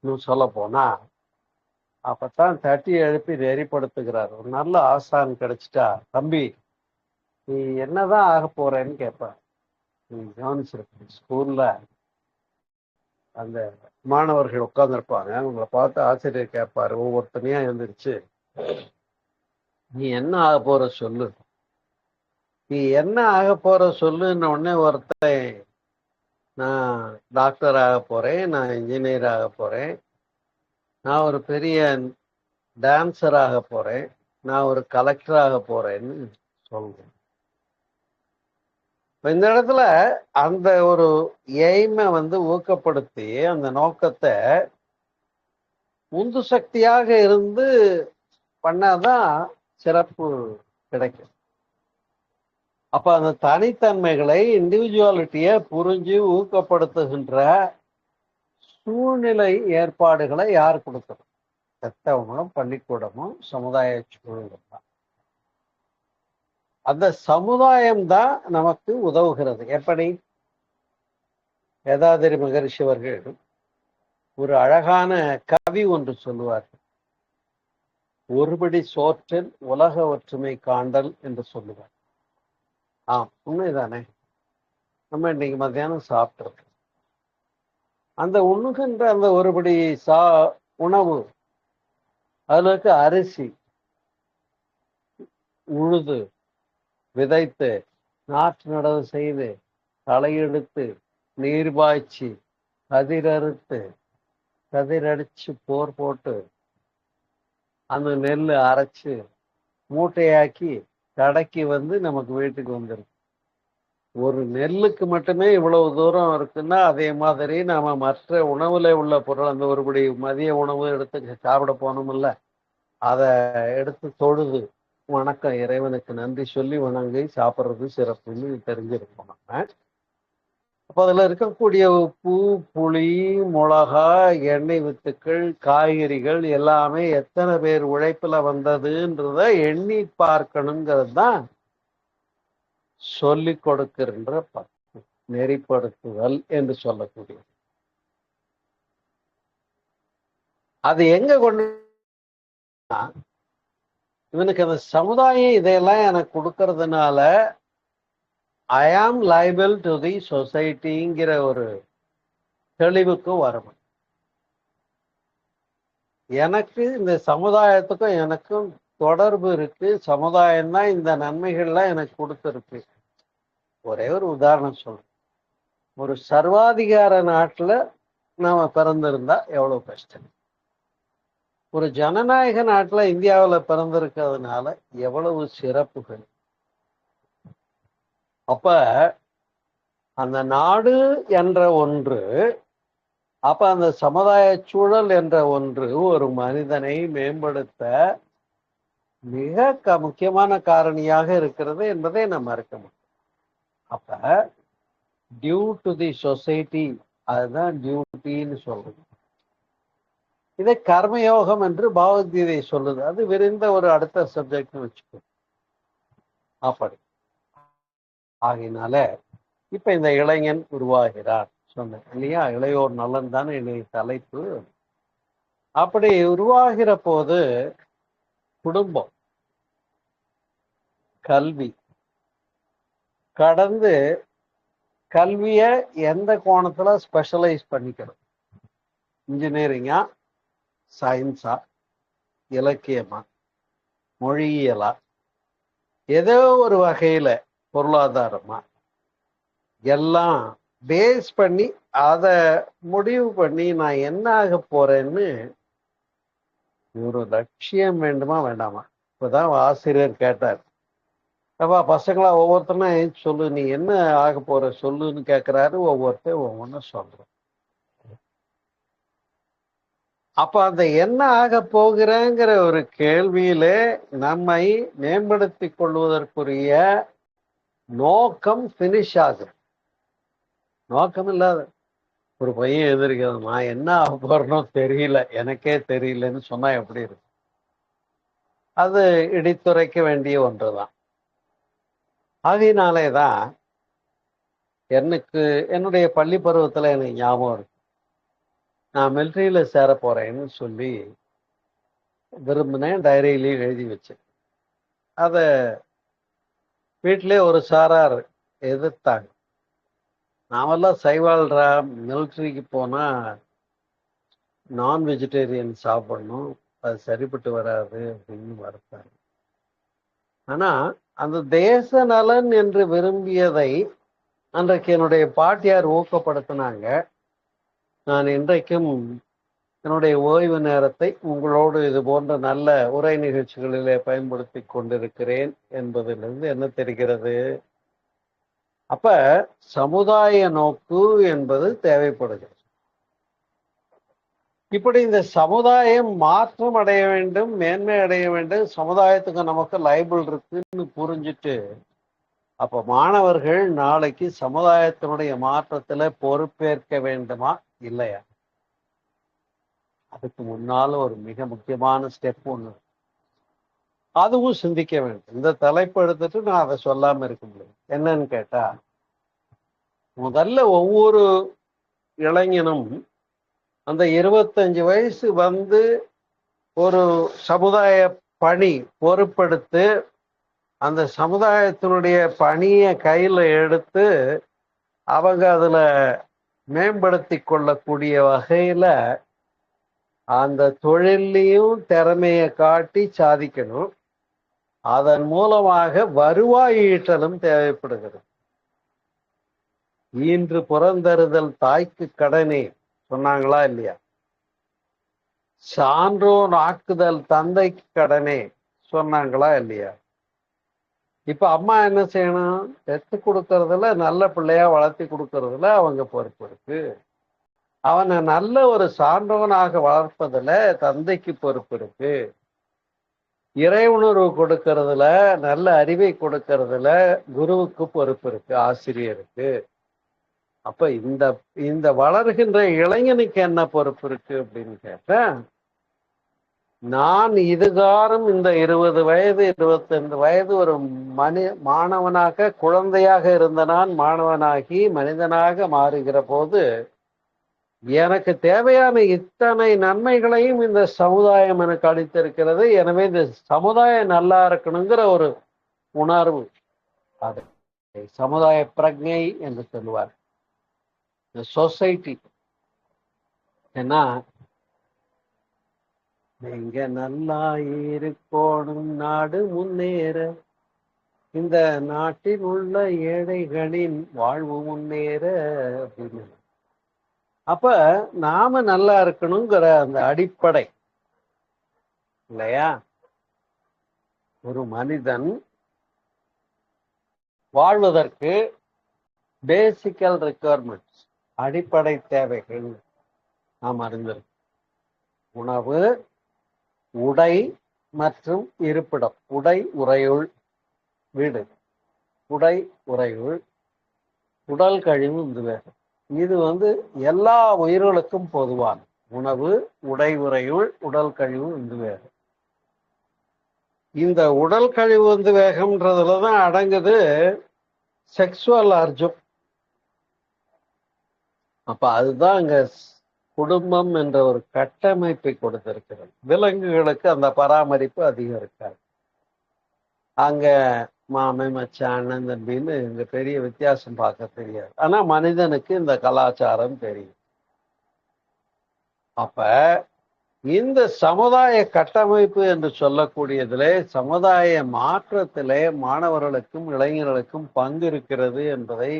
B: இன்னும் சொல்ல போனா அப்பத்தான் தட்டி எழுப்பி நெறிப்படுத்துகிறார். ஒரு நல்ல ஆசான் கிடைச்சிட்டா, தம்பி நீ என்னதான் ஆக போறேன்னு கேட்பார். நீ கவனிச்சிருக்க, ஸ்கூல்ல அந்த மாணவர்கள் உட்கார்ந்துருப்பாங்க, உங்களை பார்த்து ஆசிரியர் கேட்பாரு, ஒவ்வொருத்தனையா எழுந்திருச்சு, நீ என்ன ஆக போற சொல்லு, நீ என்ன ஆக போற சொல்லுன்ன உடனே ஒருத்தன், நான் டாக்டர் ஆக போறேன், நான் இன்ஜினியர் ஆக போறேன், நான் ஒரு பெரிய டான்சர் ஆக போறேன், நான் ஒரு கலெக்டர் ஆக போறேன்னு சொல்றேன். இந்த இடத்துல அந்த ஒரு எய்மை ஊக்கப்படுத்தி அந்த நோக்கத்தை உந்து சக்தியாக இருந்து பண்ணாதான் சிறப்பு கிடைக்கும். அப்ப அந்த தனித்தன்மைகளை, இண்டிவிஜுவாலிட்டியை புரிஞ்சு ஊக்கப்படுத்துகின்ற சூழ்நிலை ஏற்பாடுகளை யார் கொடுக்கணும்? பெத்தவங்களும் பள்ளிக்கூடமும் சமுதாய சூழலும் தான். அந்த சமுதாயம் தான் நமக்கு உதவுகிறது. எப்படி? வேதாதிரி மகரிஷி அவர்கள் ஒரு அழகான கவி ஒன்று சொல்லுவார். ஒருபடி சோற்றில் உலக ஒற்றுமை காண்டல் என்று சொல்லுவார். உண்மைதானே? நம்ம இன்னைக்கு மத்தியானம் சாப்பிட்டிருக்கோம். அந்த உண்ணுகின்ற அந்த ஒருபடி உணவு, அதுல இருக்க அரிசி உழுது விதைத்து நாற்று நடவு செய்து தலையெடுத்து நீர் பாய்ச்சி கதிரறுத்து கதிரடிச்சு போர் போட்டு அந்த நெல் அரைச்சு மூட்டையாக்கி கடைக்கு நமக்கு வீட்டுக்கு வந்துடும். ஒரு நெல்லுக்கு மட்டுமே இவ்வளவு தூரம் இருக்குன்னா, அதே மாதிரி நாம மற்ற உணவுல உள்ள பொருள், அந்த ஒருபடி மதிய உணவு எடுத்து சாப்பிட போனோம்ல, அதை எடுத்து தொழுது வணக்கம், இறைவனுக்கு நன்றி சொல்லி வணங்கி சாப்பிட்றது சிறப்புன்னு தெரிஞ்சிருப்போம் நம்ம. அப்போ அதுல இருக்கக்கூடிய உப்பு, புளி, மிளகா, எண்ணெய் வித்துக்கள், காய்கறிகள் எல்லாமே எத்தனை பேர் உழைப்புல வந்ததுன்றத எண்ணி பார்க்கணுங்கிறது தான் சொல்லி கொடுக்கின்ற நெறிப்படுத்துதல் என்று சொல்லக்கூடிய. அது எங்க கொண்டு, இவனுக்கு அந்த சமுதாயம் இதையெல்லாம் எனக்கு கொடுக்கறதுனால ஐ ஆம் லைபிள் டு தி சொசைட்டிங்கிற ஒரு தெளிவுக்கும் வரணும். எனக்கு இந்த சமுதாயத்துக்கும் எனக்கும் தொடர்பு இருக்கு, சமுதாயம் தான் இந்த நன்மைகள்லாம் எனக்கு கொடுத்துருக்கு. ஒரே ஒரு உதாரணம் சொல்றேன். ஒரு சர்வாதிகார நாட்டுல நாம பிறந்திருந்தா எவ்வளவு கஷ்டம். ஒரு ஜனநாயக நாட்டுல இந்தியாவில பிறந்திருக்கிறதுனால எவ்வளவு சிறப்புகள். அப்ப அந்த நாடு என்ற ஒன்று, அப்ப அந்த சமுதாய சூழல் என்ற ஒன்று ஒரு மனிதனை மேம்படுத்த மிக முக்கியமான காரணியாக இருக்கிறது என்பதை நம்ம மறக்க முடியும். அப்ப டியூ டு தி சொசைட்டி, அதுதான் டியூட்டின்னு சொல்றது. இதை கர்மயோகம் என்று பகவத்கீதை சொல்லுது. அது விரிந்த ஒரு அடுத்த சப்ஜெக்ட் வச்சுக்கோ. அப்படி ஆகினால இப்ப இந்த இளைஞன் உருவாகிறார் சொன்னேன் இல்லையா? இளையோர் நலன் தானே என்னுடைய தலைப்பு. அப்படி உருவாகிற போது குடும்பம், கல்வி கடந்து கல்விய எந்த கோணத்துல ஸ்பெஷலைஸ் பண்ணிக்கணும்? இன்ஜினியரிங்கா, சயின்ஸா, இலக்கியமா, மொழியியலா, ஏதோ ஒரு வகையில பொருளாதாரமா, எல்லாம் பேஸ் பண்ணி அதை முடிவு பண்ணி நான் என்ன ஆக போறேன்னு ஒரு லட்சியம் வேண்டுமா வேண்டாமா? இப்பதான் ஆசிரியர் கேட்டார், அப்பா பசங்களா ஒவ்வொருத்தனா சொல்லு, நீ என்ன ஆக போற சொல்லுன்னு கேட்கிறாரு. ஒவ்வொருத்தர் ஒவ்வொன்றும் சொல்றோம். அப்ப அந்த என்ன ஆக போகிறேங்கிற ஒரு கேள்வியிலே நம்மை மேம்படுத்தி கொள்வதற்குரிய நோக்கம் பினிஷ் ஆகுது. நோக்கம் இல்லாத ஒரு பையன் எதிர்க்கிறது, நான் என்ன ஆக போறேனோ தெரியல, எனக்கே தெரியலன்னு சொன்னா எப்படி இருக்கு? அது இடித்துரைக்க வேண்டிய ஒன்றுதான். அதனாலேதான் எனக்கு என்னுடைய பள்ளி பருவத்துல எனக்கு ஞாபகம் இருக்கு. நான் மிலிட்ரியில சேர போறேன்னு சொல்லி விரும்பினேன், டைரியிலையும் எழுதி வச்சேன். அத வீட்டிலே ஒரு சாரார் எதிர்த்தாங்க. நாமெல்லாம் சைவாள்ரா, மிலிட்ரிக்கு போனா நான் வெஜிடேரியன் சாப்பிடணும், அது சரிப்பட்டு வராது அப்படின்னு மறுத்தாங்க. ஆனா அந்த தேச நலன் என்று விரும்பியதை அன்றைக்கு என்னுடைய பாட்டியார் ஊக்கப்படுத்தினாங்க. நான் இன்றைக்கும் என்னுடைய ஓய்வு நேரத்தை உங்களோடு இது போன்ற நல்ல உரை நிகழ்ச்சிகளிலே பயன்படுத்தி கொண்டிருக்கிறேன் என்பதிலிருந்து என்ன தெரிகிறது? அப்ப சமுதாய நோக்கு என்பது தேவைப்படுகிறது. இப்படி இந்த சமுதாயம் மாற்றம் அடைய வேண்டும், மேன்மை அடைய வேண்டும், சமுதாயத்துக்கு நமக்கு லைபிள் இருக்குன்னு புரிஞ்சுட்டு, அப்ப மாணவர்கள் நாளைக்கு சமுதாயத்தினுடைய மாற்றத்துல பொறுப்பேற்க வேண்டுமா இல்லையா? அதுக்கு முன்னால ஒரு மிக முக்கியமான ஸ்டெப் ஒண்ணு, அதுவும் சிந்திக்க வேண்டும். இந்த தலைப்பு எடுத்துட்டு நான் அதை சொல்லாம இருக்க முடியும். என்னன்னு கேட்டா, முதல்ல ஒவ்வொரு இளைஞனும் அந்த 25 வயசு வந்து ஒரு சமுதாய பணி பொறுப்பெடுத்து அந்த சமுதாயத்தினுடைய பணியை கையில எடுத்து அவங்க அதுல மேம்படுத்தி கொள்ளக்கூடிய வகையில அந்த தொழிலையும் திறமையை காட்டி சாதிக்கணும். அதன் மூலமாக வருவாய் ஈட்டலும் தேவைப்படுகிறது. ஈன்று புறந்தருதல் தாய்க்கு கடனே சொன்னாங்களா இல்லையா? சான்றோன் ஆக்குதல் தந்தைக்கு கடனே சொன்னாங்களா இல்லையா? இப்ப அம்மா என்ன செய்யணும்? பெத்து கொடுக்கறதுல, நல்ல பிள்ளையா வளர்த்தி கொடுக்கறதுல அவங்க பொறுப்பு இருக்கு. அவனை நல்ல ஒரு சான்றோனாக வளர்ப்பதுல தந்தைக்கு பொறுப்பு இருக்கு. இறை உணர்வு கொடுக்கறதுல, நல்ல அறிவை கொடுக்கறதுல குருவுக்கு பொறுப்பு இருக்கு, ஆசிரியருக்கு. அப்ப இந்த இந்த வளர்கின்ற இளைஞனுக்கு என்ன பொறுப்பு இருக்கு அப்படின்னு கேட்டா, நான் இதுகாரும் இந்த 20 வயது 25 வயது ஒரு மாணவனாக, குழந்தையாக இருந்த நான் மாணவனாகி மனிதனாக மாறுகிற போது எனக்கு தேவையான இத்தனை நன்மைகளையும் இந்த சமுதாயம் எனக்கு அளித்திருக்கிறது. எனவே இந்த சமுதாயம் நல்லா இருக்கணுங்கிற ஒரு உணர்வு, அது சமுதாய பிரஜை என்று சொல்லுவார். இந்த சொசைட்டி ஏன்னா, நீங்க நல்லா இருக்கணும் நாடு முன்னேற, இந்த நாட்டில் உள்ள ஏழைகளின் வாழ்வு முன்னேற அப்படின்னு. அப்ப நாம நல்லா இருக்கணுங்கிற அந்த அடிப்படை இல்லையா? ஒரு மனிதன் வாழ்வதற்கு பேசிக்கல் ரெக்குயர்மெண்ட்ஸ், அடிப்படை தேவைகள் நாம் அறிந்திருக்கோம். உணவு, உடை மற்றும் இருப்பிடம். உடை உறையுள், வீடு, உடை உறையுள், உடல் கழிவு உந்துவேகம். இது எல்லா உயிர்களுக்கும் பொதுவான உணவு, உடை உறையுள், உடல் கழிவு உந்துவேகம். இந்த உடல் கழிவு உந்துவேகம்ன்றதுலதான் அடங்குது செக்சுவல் அர்ஜம். அப்ப அதுதான் அங்க குடும்பம் என்ற ஒரு கட்டமைப்பை கொடுத்திருக்கிறது. விலங்குகளுக்கு அந்த பராமரிப்பு அதிகம் இருக்காது. அங்க மாமை, மச்சான், அண்ணன், தம்பின்னு இந்த பெரிய வித்தியாசம் பார்க்க தெரியாது. ஆனா மனிதனுக்கு இந்த கலாச்சாரம் தெரியும். அப்ப இந்த சமுதாய கட்டமைப்பு என்று சொல்லக்கூடியதிலே, சமுதாய மாற்றத்திலே மாணவர்களுக்கும் இளைஞர்களுக்கும் பங்கு இருக்கிறது என்பதை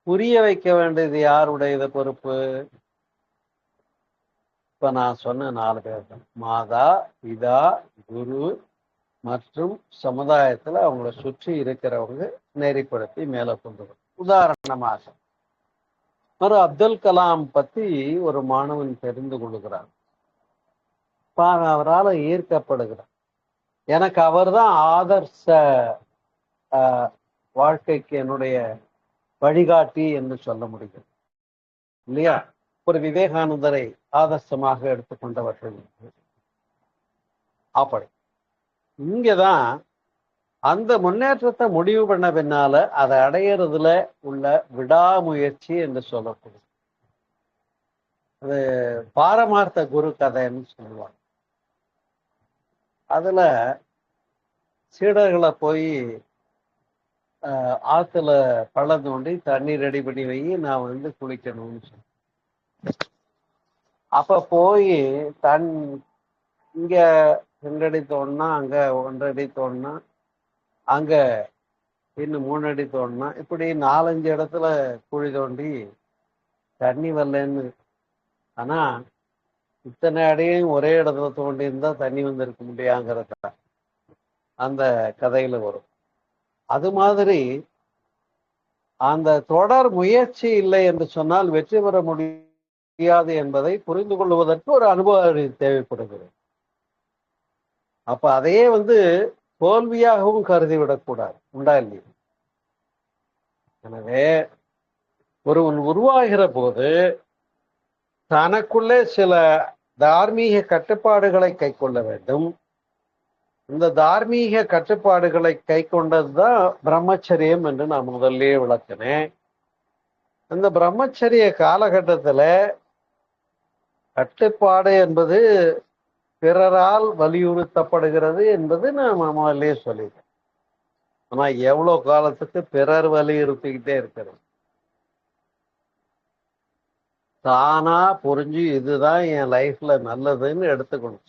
B: புரிய வைக்க வேண்டியது யாருடைய பொறுப்பு? இப்ப நான் சொன்ன 4 பேர் தான். மாதா, பிதா, குரு மற்றும் சமுதாயத்துல அவங்கள சுற்றி இருக்கிறவங்க நெறிப்படுத்தி மேல கொண்டு வரும். உதாரணமாக ஒரு அப்துல் கலாம் பத்தி ஒரு மாணவன் தெரிந்து கொள்கிறார். அவரால் ஈர்க்கப்படுகிறார். எனக்கு அவர்தான் ஆதர்ச வாழ்க்கைக்கு என்னுடைய வழிகாட்டி என்று சொல்ல முடியும் இல்லையா? ஒரு விவேகானந்தரை ஆதர்சமாக எடுத்துக்கொண்டவர்கள். அப்படி இங்கதான் அந்த முன்னேற்றத்தை முடிவு பண்ண பின்னால அதை அடையிறதுல உள்ள விடாமுயற்சி என்று சொல்லக்கூடும். அது பாரமார்த்த குரு கதைன்னு சொல்லுவாங்க. அதுல சீடர்களை போய் ஆத்துல பள்ளம் தோண்டி தண்ணி ரெடி பண்ணி வை, நான் வந்து குளிக்கணும்னு சொல்லி. அப்ப போய் இங்க 2 அடி தோணுனா, அங்க 1.5 அடி தோணுனா, அங்க இன்னும் 3 அடி தோணுனா, இப்படி 4-5 இடத்துல குழி தோண்டி தண்ணி வரலன்னு. ஆனா இத்தனை அடியும் ஒரே இடத்துல தோண்டி இருந்தா தண்ணி வந்திருக்க முடியாங்கிறத அந்த கதையில வரும். அது மாதிரி அந்த தொடர் முயற்சி இல்லை என்று சொன்னால் வெற்றி பெற முடியாது என்பதை புரிந்து கொள்வதற்கு ஒரு அனுபவ அறிவு தேவைப்படுகிறது. அப்ப அதையே வந்து தோல்வியாகவும் கருதி விடக்கூடாது. உண்டா இல்லையா? எனவே ஒருவன் உருவாகிற போது தனக்குள்ளே சில தார்மீக கட்டுப்பாடுகளை கை கொள்ள வேண்டும். இந்த தார்மீக கட்டுப்பாடுகளை கை கொண்டதுதான் பிரம்மச்சரியம் என்று நான் முதல்ல விளக்கினேன். இந்த பிரம்மச்சரிய காலகட்டத்துல கட்டுப்பாடு என்பது பிறரால் வலியுறுத்தப்படுகிறது என்பது நான் முதல்ல சொல்லிட்டேன். ஆனா எவ்வளவு காலத்துக்கு பிறர் வலியுறுத்திக்கிட்டே இருக்கிறது? தானா புரிஞ்சு இதுதான் என் லைஃப்ல நல்லதுன்னு எடுத்துக்கணும்.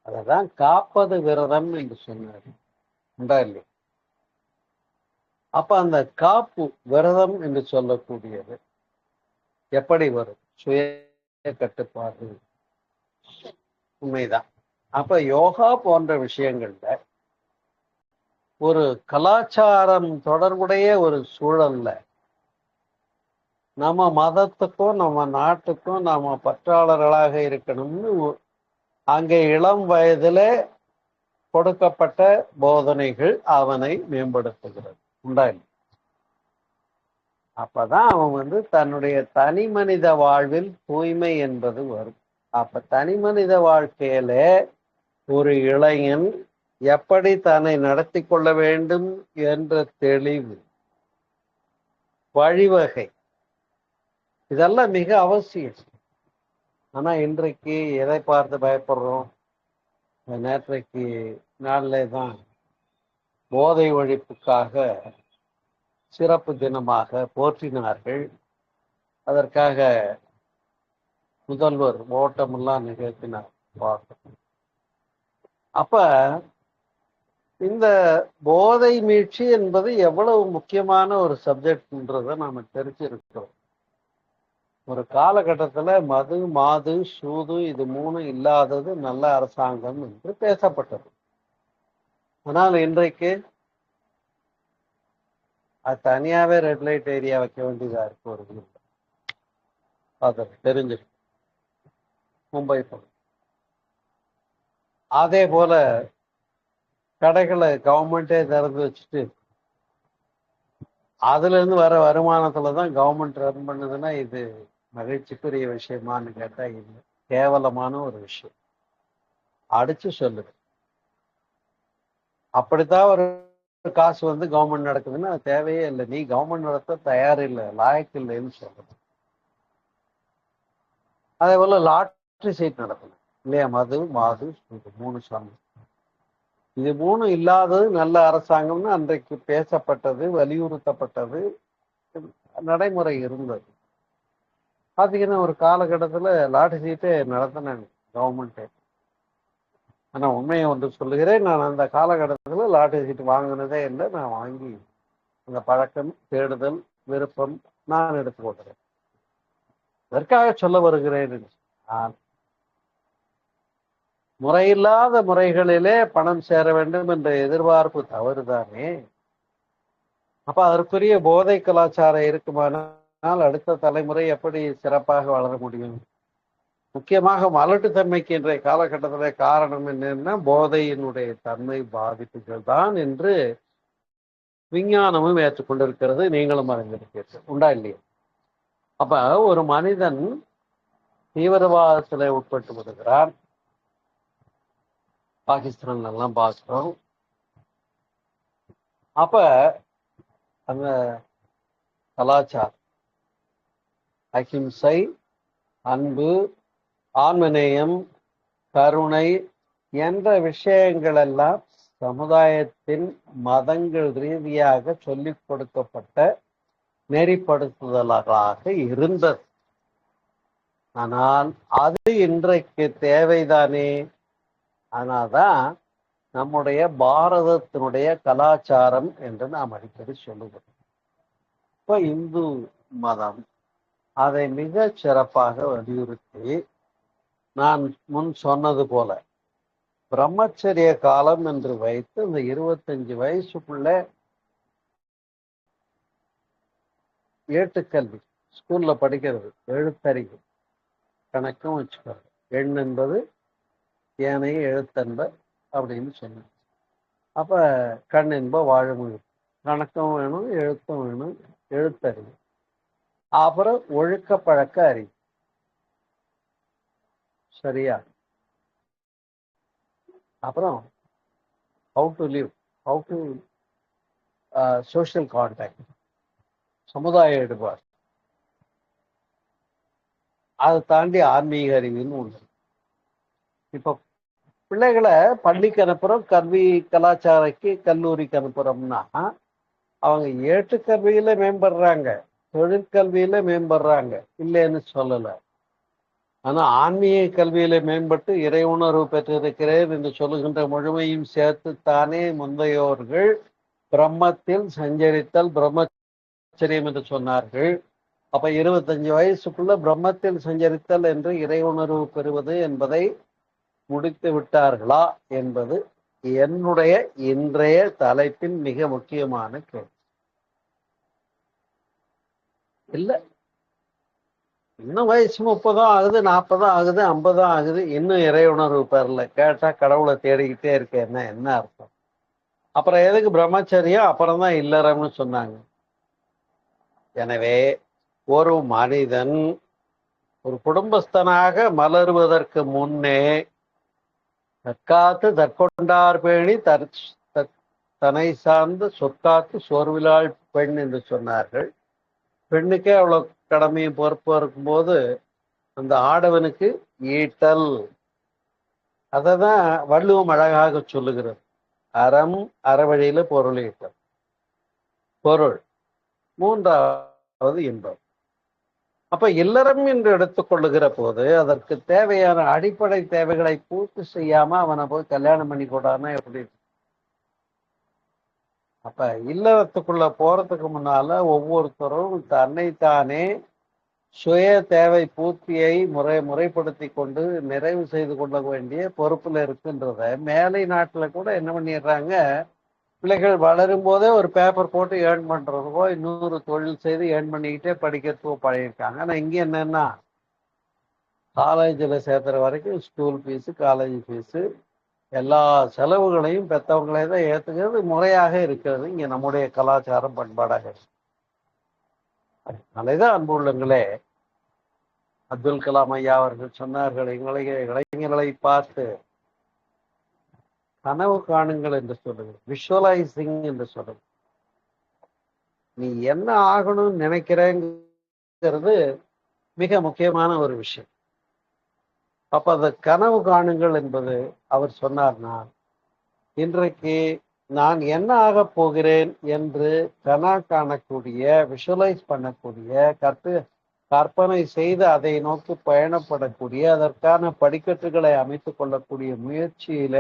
B: அததான் காப்பது விரதம் என்று சொன்னார். உண்டா இல்லையா? அப்ப அந்த காப்பு விரதம் என்று சொல்லக்கூடியது எப்படி வரும்? சுய கட்டுப்பாடு. உண்மைதான். அப்ப யோகா போன்ற விஷயங்கள்ல ஒரு கலாச்சாரம் தொடர்புடைய ஒரு சூழல்ல நம்ம மதத்துக்கும் நம்ம நாட்டுக்கும் நாம பற்றாளர்களாக இருக்கணும்னு அங்கே இளம் வயதில கொடுக்கப்பட்ட போதனைகள் அவனை மேம்படுத்துகிறது. உண்டா? அப்பதான் அவன் வந்து தன்னுடைய தனி மனித வாழ்வில் தூய்மை என்பது வரும். அப்ப தனி மனித வாழ்க்கையில ஒரு இளைஞன் எப்படி தன்னை நடத்தி கொள்ள வேண்டும் என்ற தெளிவு, வழிவகை, இதெல்லாம் மிக அவசியம். ஆனா இன்றைக்கு எதை பார்த்து பயப்படுறோம்? நேற்றைக்கு நாளிலே தான் போதை ஒழிப்புக்காக சிறப்பு தினமாக போற்றினார்கள். அதற்காக முதல்வர் ஓட்டமெல்லாம் நிகழ்த்தினார். அப்ப இந்த போதை மீட்சி என்பது எவ்வளவு முக்கியமான ஒரு சப்ஜெக்ட்ன்றதை நாம தெரிஞ்சிருக்கிறோம். ஒரு காலகட்டத்துல மது, மாது, சூது இது 3 இல்லாதது நல்ல அரசாங்கம் என்று பேசப்பட்டது. ஆனால் இன்றைக்கு அது தனியாவே ரெட் லைட் ஏரியா வைக்க வேண்டியதா இருக்கு. ஒரு அதை தெரிஞ்சிருக்கு. மும்பை போல அதே போல கடைகளை கவர்மெண்டே திறந்து வச்சுட்டு அதுல இருந்து வர வருமானத்துலதான் கவர்மெண்ட் ரன் பண்ணுதுன்னா இது மகிழ்ச்சிக்குரிய விஷயமானு கேட்டா இல்லை, கேவலமான ஒரு விஷயம். அடிச்சு சொல்லுது. அப்படித்தான் ஒரு காசு வந்து கவர்மெண்ட் நடக்குதுன்னா அது தேவையே இல்லை. நீ கவர்மெண்ட் நடத்த தயார் இல்லை, லாயக்கு இல்லைன்னு சொல்றது. அதே போல லாட்டரி சீட் நடக்கணும் இல்லையா? மது, மாது, 3 சாமி, இது 3 இல்லாதது நல்ல அரசாங்கம்னு அன்றைக்கு பேசப்பட்டது, வலியுறுத்தப்பட்டது, நடைமுறை இருந்தது. பாத்தீங்கன்னா ஒரு காலகட்டத்துல லாட்டரி சீட்டே நடத்தினாங்க கவர்மெண்ட்டே. ஆனா உண்மையை ஒன்று சொல்லுகிறேன், நான் அந்த காலகட்டத்துல லாட்டரி சீட்டு வாங்கினதே இல்லை. நான் வாங்கி அந்த பழக்கம், தேடுதல், விருப்பம் நான் எடுத்துக்கொண்டேன். அதற்காக சொல்ல வருகிறேன், முறையில்லாத முறைகளிலே பணம் சேர வேண்டும் என்ற எதிர்பார்ப்பு தவறுதானே. அப்ப அதற்குரிய போதை கலாச்சாரம் இருக்குமானால் அடுத்த தலைமுறை எப்படி சிறப்பாக வளர முடியும்? முக்கியமாக மலட்டுத்தன்மைக்கு இன்றைய காலகட்டத்தில் காரணம் என்னன்னா போதையினுடைய தன்மை பாதிப்புகள் தான் என்று விஞ்ஞானமும் ஏற்றுக்கொண்டிருக்கிறது. நீங்களும் அறிந்திருக்கிறீர்கள், உண்டா இல்லையா? அப்ப ஒரு மனிதன் தீவிரவாதத்துல உட்பட்டு விடுகிறான். பாகிஸ்தான் எல்லாம் பார்க்கிறோம். அப்ப அந்த கலாச்சாரம், அகிம்சை, அன்பு, ஆன்மநேயம், கருணை என்ற விஷயங்கள் எல்லாம் சமுதாயத்தின் மதங்கள் ரீதியாக சொல்லிக் கொடுக்கப்பட்ட நெறிப்படுத்துதலாக இருந்தது. ஆனால் அது இன்றைக்கு தேவைதானே. ஆனால்தான் நம்முடைய பாரதத்தினுடைய கலாச்சாரம் என்று நாம் அடிக்கடி சொல்லுவோம். இப்ப இந்து மதம் அதை மிக சிறப்பாக வலியுறுத்தி, நான் முன் சொன்னது போல பிரம்மச்சரிய காலம் என்று வைத்து இந்த 25 வயசுக்குள்ள ஏட்டுக்கல்வி ஸ்கூல்ல படிக்கிறது, எழுத்தறிவு, கணக்கும் வச்சுக்கிறது, எண் என்பது ஏனைய எழுத்தன்ப அப்படின்னு சொன்னேன். அப்ப கண் என்ப வாழுமொழி, கணக்கும் வேணும், எழுத்தும் வேணும், எழுத்தறிவு. அப்புறம் ஒழுக்க பழக்க அறிவு. சரியா? அப்புறம் how to live, how to social contact, சமுதாய ஈடுபாடு. அதை தாண்டி ஆன்மீக அறிவுன்னு ஒன்று. இப்ப பிள்ளைகளை பள்ளிக்கு அனுப்புறோம், கல்வி கலாச்சாரக்கு கல்லூரிக்கு அனுப்புறோம்னா அவங்க ஏட்டுக்கல்வியில மேம்படுறாங்க, தொழிற்கல்வியில மேம்படுறாங்க, இல்லைன்னு சொல்லலை. ஆனா ஆன்மீக கல்வியில மேம்பட்டு இறை உணர்வு பெற்றிருக்கிறேன் என்று சொல்லுகின்ற முழுமையும் சேர்த்துத்தானே முந்தையோர்கள் பிரம்மத்தில் சஞ்சரித்தல் பிரம்மச்சரியம் என்று சொன்னார்கள். அப்ப 25 வயசுக்குள்ள பிரம்மத்தில் சஞ்சரித்தல் என்று இறை உணர்வு பெறுவது என்பதை முடித்து விட்டார்களா என்பது என்னுடைய இன்றைய தலைப்பின் மிக முக்கியமான கேள்வி. இல்ல, இன்னும் வயசு 30 ஆகுது, 40 ஆகுது, 50 ஆகுது, இன்னும் இறை உணர்வு பெறல. கேட்டா கடவுளை தேடிக்கிட்டே இருக்கேன்னா என்ன அர்த்தம்? அப்புறம் எதுக்கு பிரம்மச்சரியம், அப்புறம் தான் இல்லறம்னு சொன்னாங்க. எனவே ஒரு மனிதன் ஒரு குடும்பஸ்தனாக மலருவதற்கு முன்னே தற்காத்து தற்கொண்டார் பேணி தன்னை சார்ந்து சொற்காத்து சோர்விலாள் பெண் என்று சொன்னார்கள். பெண்ணுக்கே அவ்வளவு கடமையும் பொறுப்பு இருக்கும்போது அந்த ஆடவனுக்கு ஈட்டல், அததான் வள்ளுவம் அழகாக சொல்லுகிறது. அறம் அறவழியில பொருள் ஈட்டல், பொருள், மூன்றாவது இன்பம். அப்ப இல்லறம் என்று எடுத்துக்கொள்ளுகிற போது அதற்கு தேவையான அடிப்படை தேவைகளை பூர்த்தி செய்யாம அவனை போய் கல்யாணம் பண்ணி கொண்டான்னா எப்படி? அப்ப இல்லறத்துக்குள்ள போறதுக்கு முன்னால ஒவ்வொருத்தரும் தன்னைத்தானே சுய தேவை பூர்த்தியை முறைப்படுத்தி கொண்டு நிறைவு செய்து கொள்ள வேண்டிய பொறுப்புல இருக்குன்றத மேலை நாட்டுல கூட என்ன பண்ணிடுறாங்க, பிள்ளைகள் வளரும் போதே ஒரு பேப்பர் போட்டு ஏர்ன் பண்றதுக்கோ இன்னொரு தொழில் செய்து ஏர்ன் பண்ணிக்கிட்டே படிக்கிறதுக்கோ பழகிருக்காங்க. ஆனா இங்க என்னன்னா காலேஜில் சேர்த்துற வரைக்கும் ஸ்கூல் ஃபீஸு, காலேஜ் ஃபீஸு, எல்லா செலவுகளையும் பெற்றவங்களே தான் ஏற்றுக்கிறது முறையாக இருக்கிறது இங்க நம்முடைய கலாச்சாரம் பண்பாடாக. அதனாலேதான் அன்பு உள்ளங்களே, அப்துல் கலாம் ஐயா அவர்கள் சொன்னார்கள், இளைஞர்களை பார்த்து கனவு காணுங்கள் என்று சொல்லுங்கள், விஷுவலைசிங் என்று சொல்லுங்கள். நீ என்ன ஆகணும்னு நினைக்கிறேங்கிறது மிக முக்கியமான ஒரு விஷயம். அப்ப அந்த கனவு காணுங்கள் என்பது அவர் சொன்னார்னா, இன்றைக்கு நான் என்ன ஆக போகிறேன் என்று கனா காணக்கூடிய, விஷுவலைஸ் பண்ணக்கூடிய, கற்பனை செய்து அதை நோக்கி பயணப்படக்கூடிய, அதற்கான படிக்கட்டுகளை அமைத்துக் கொள்ளக்கூடிய முயற்சியில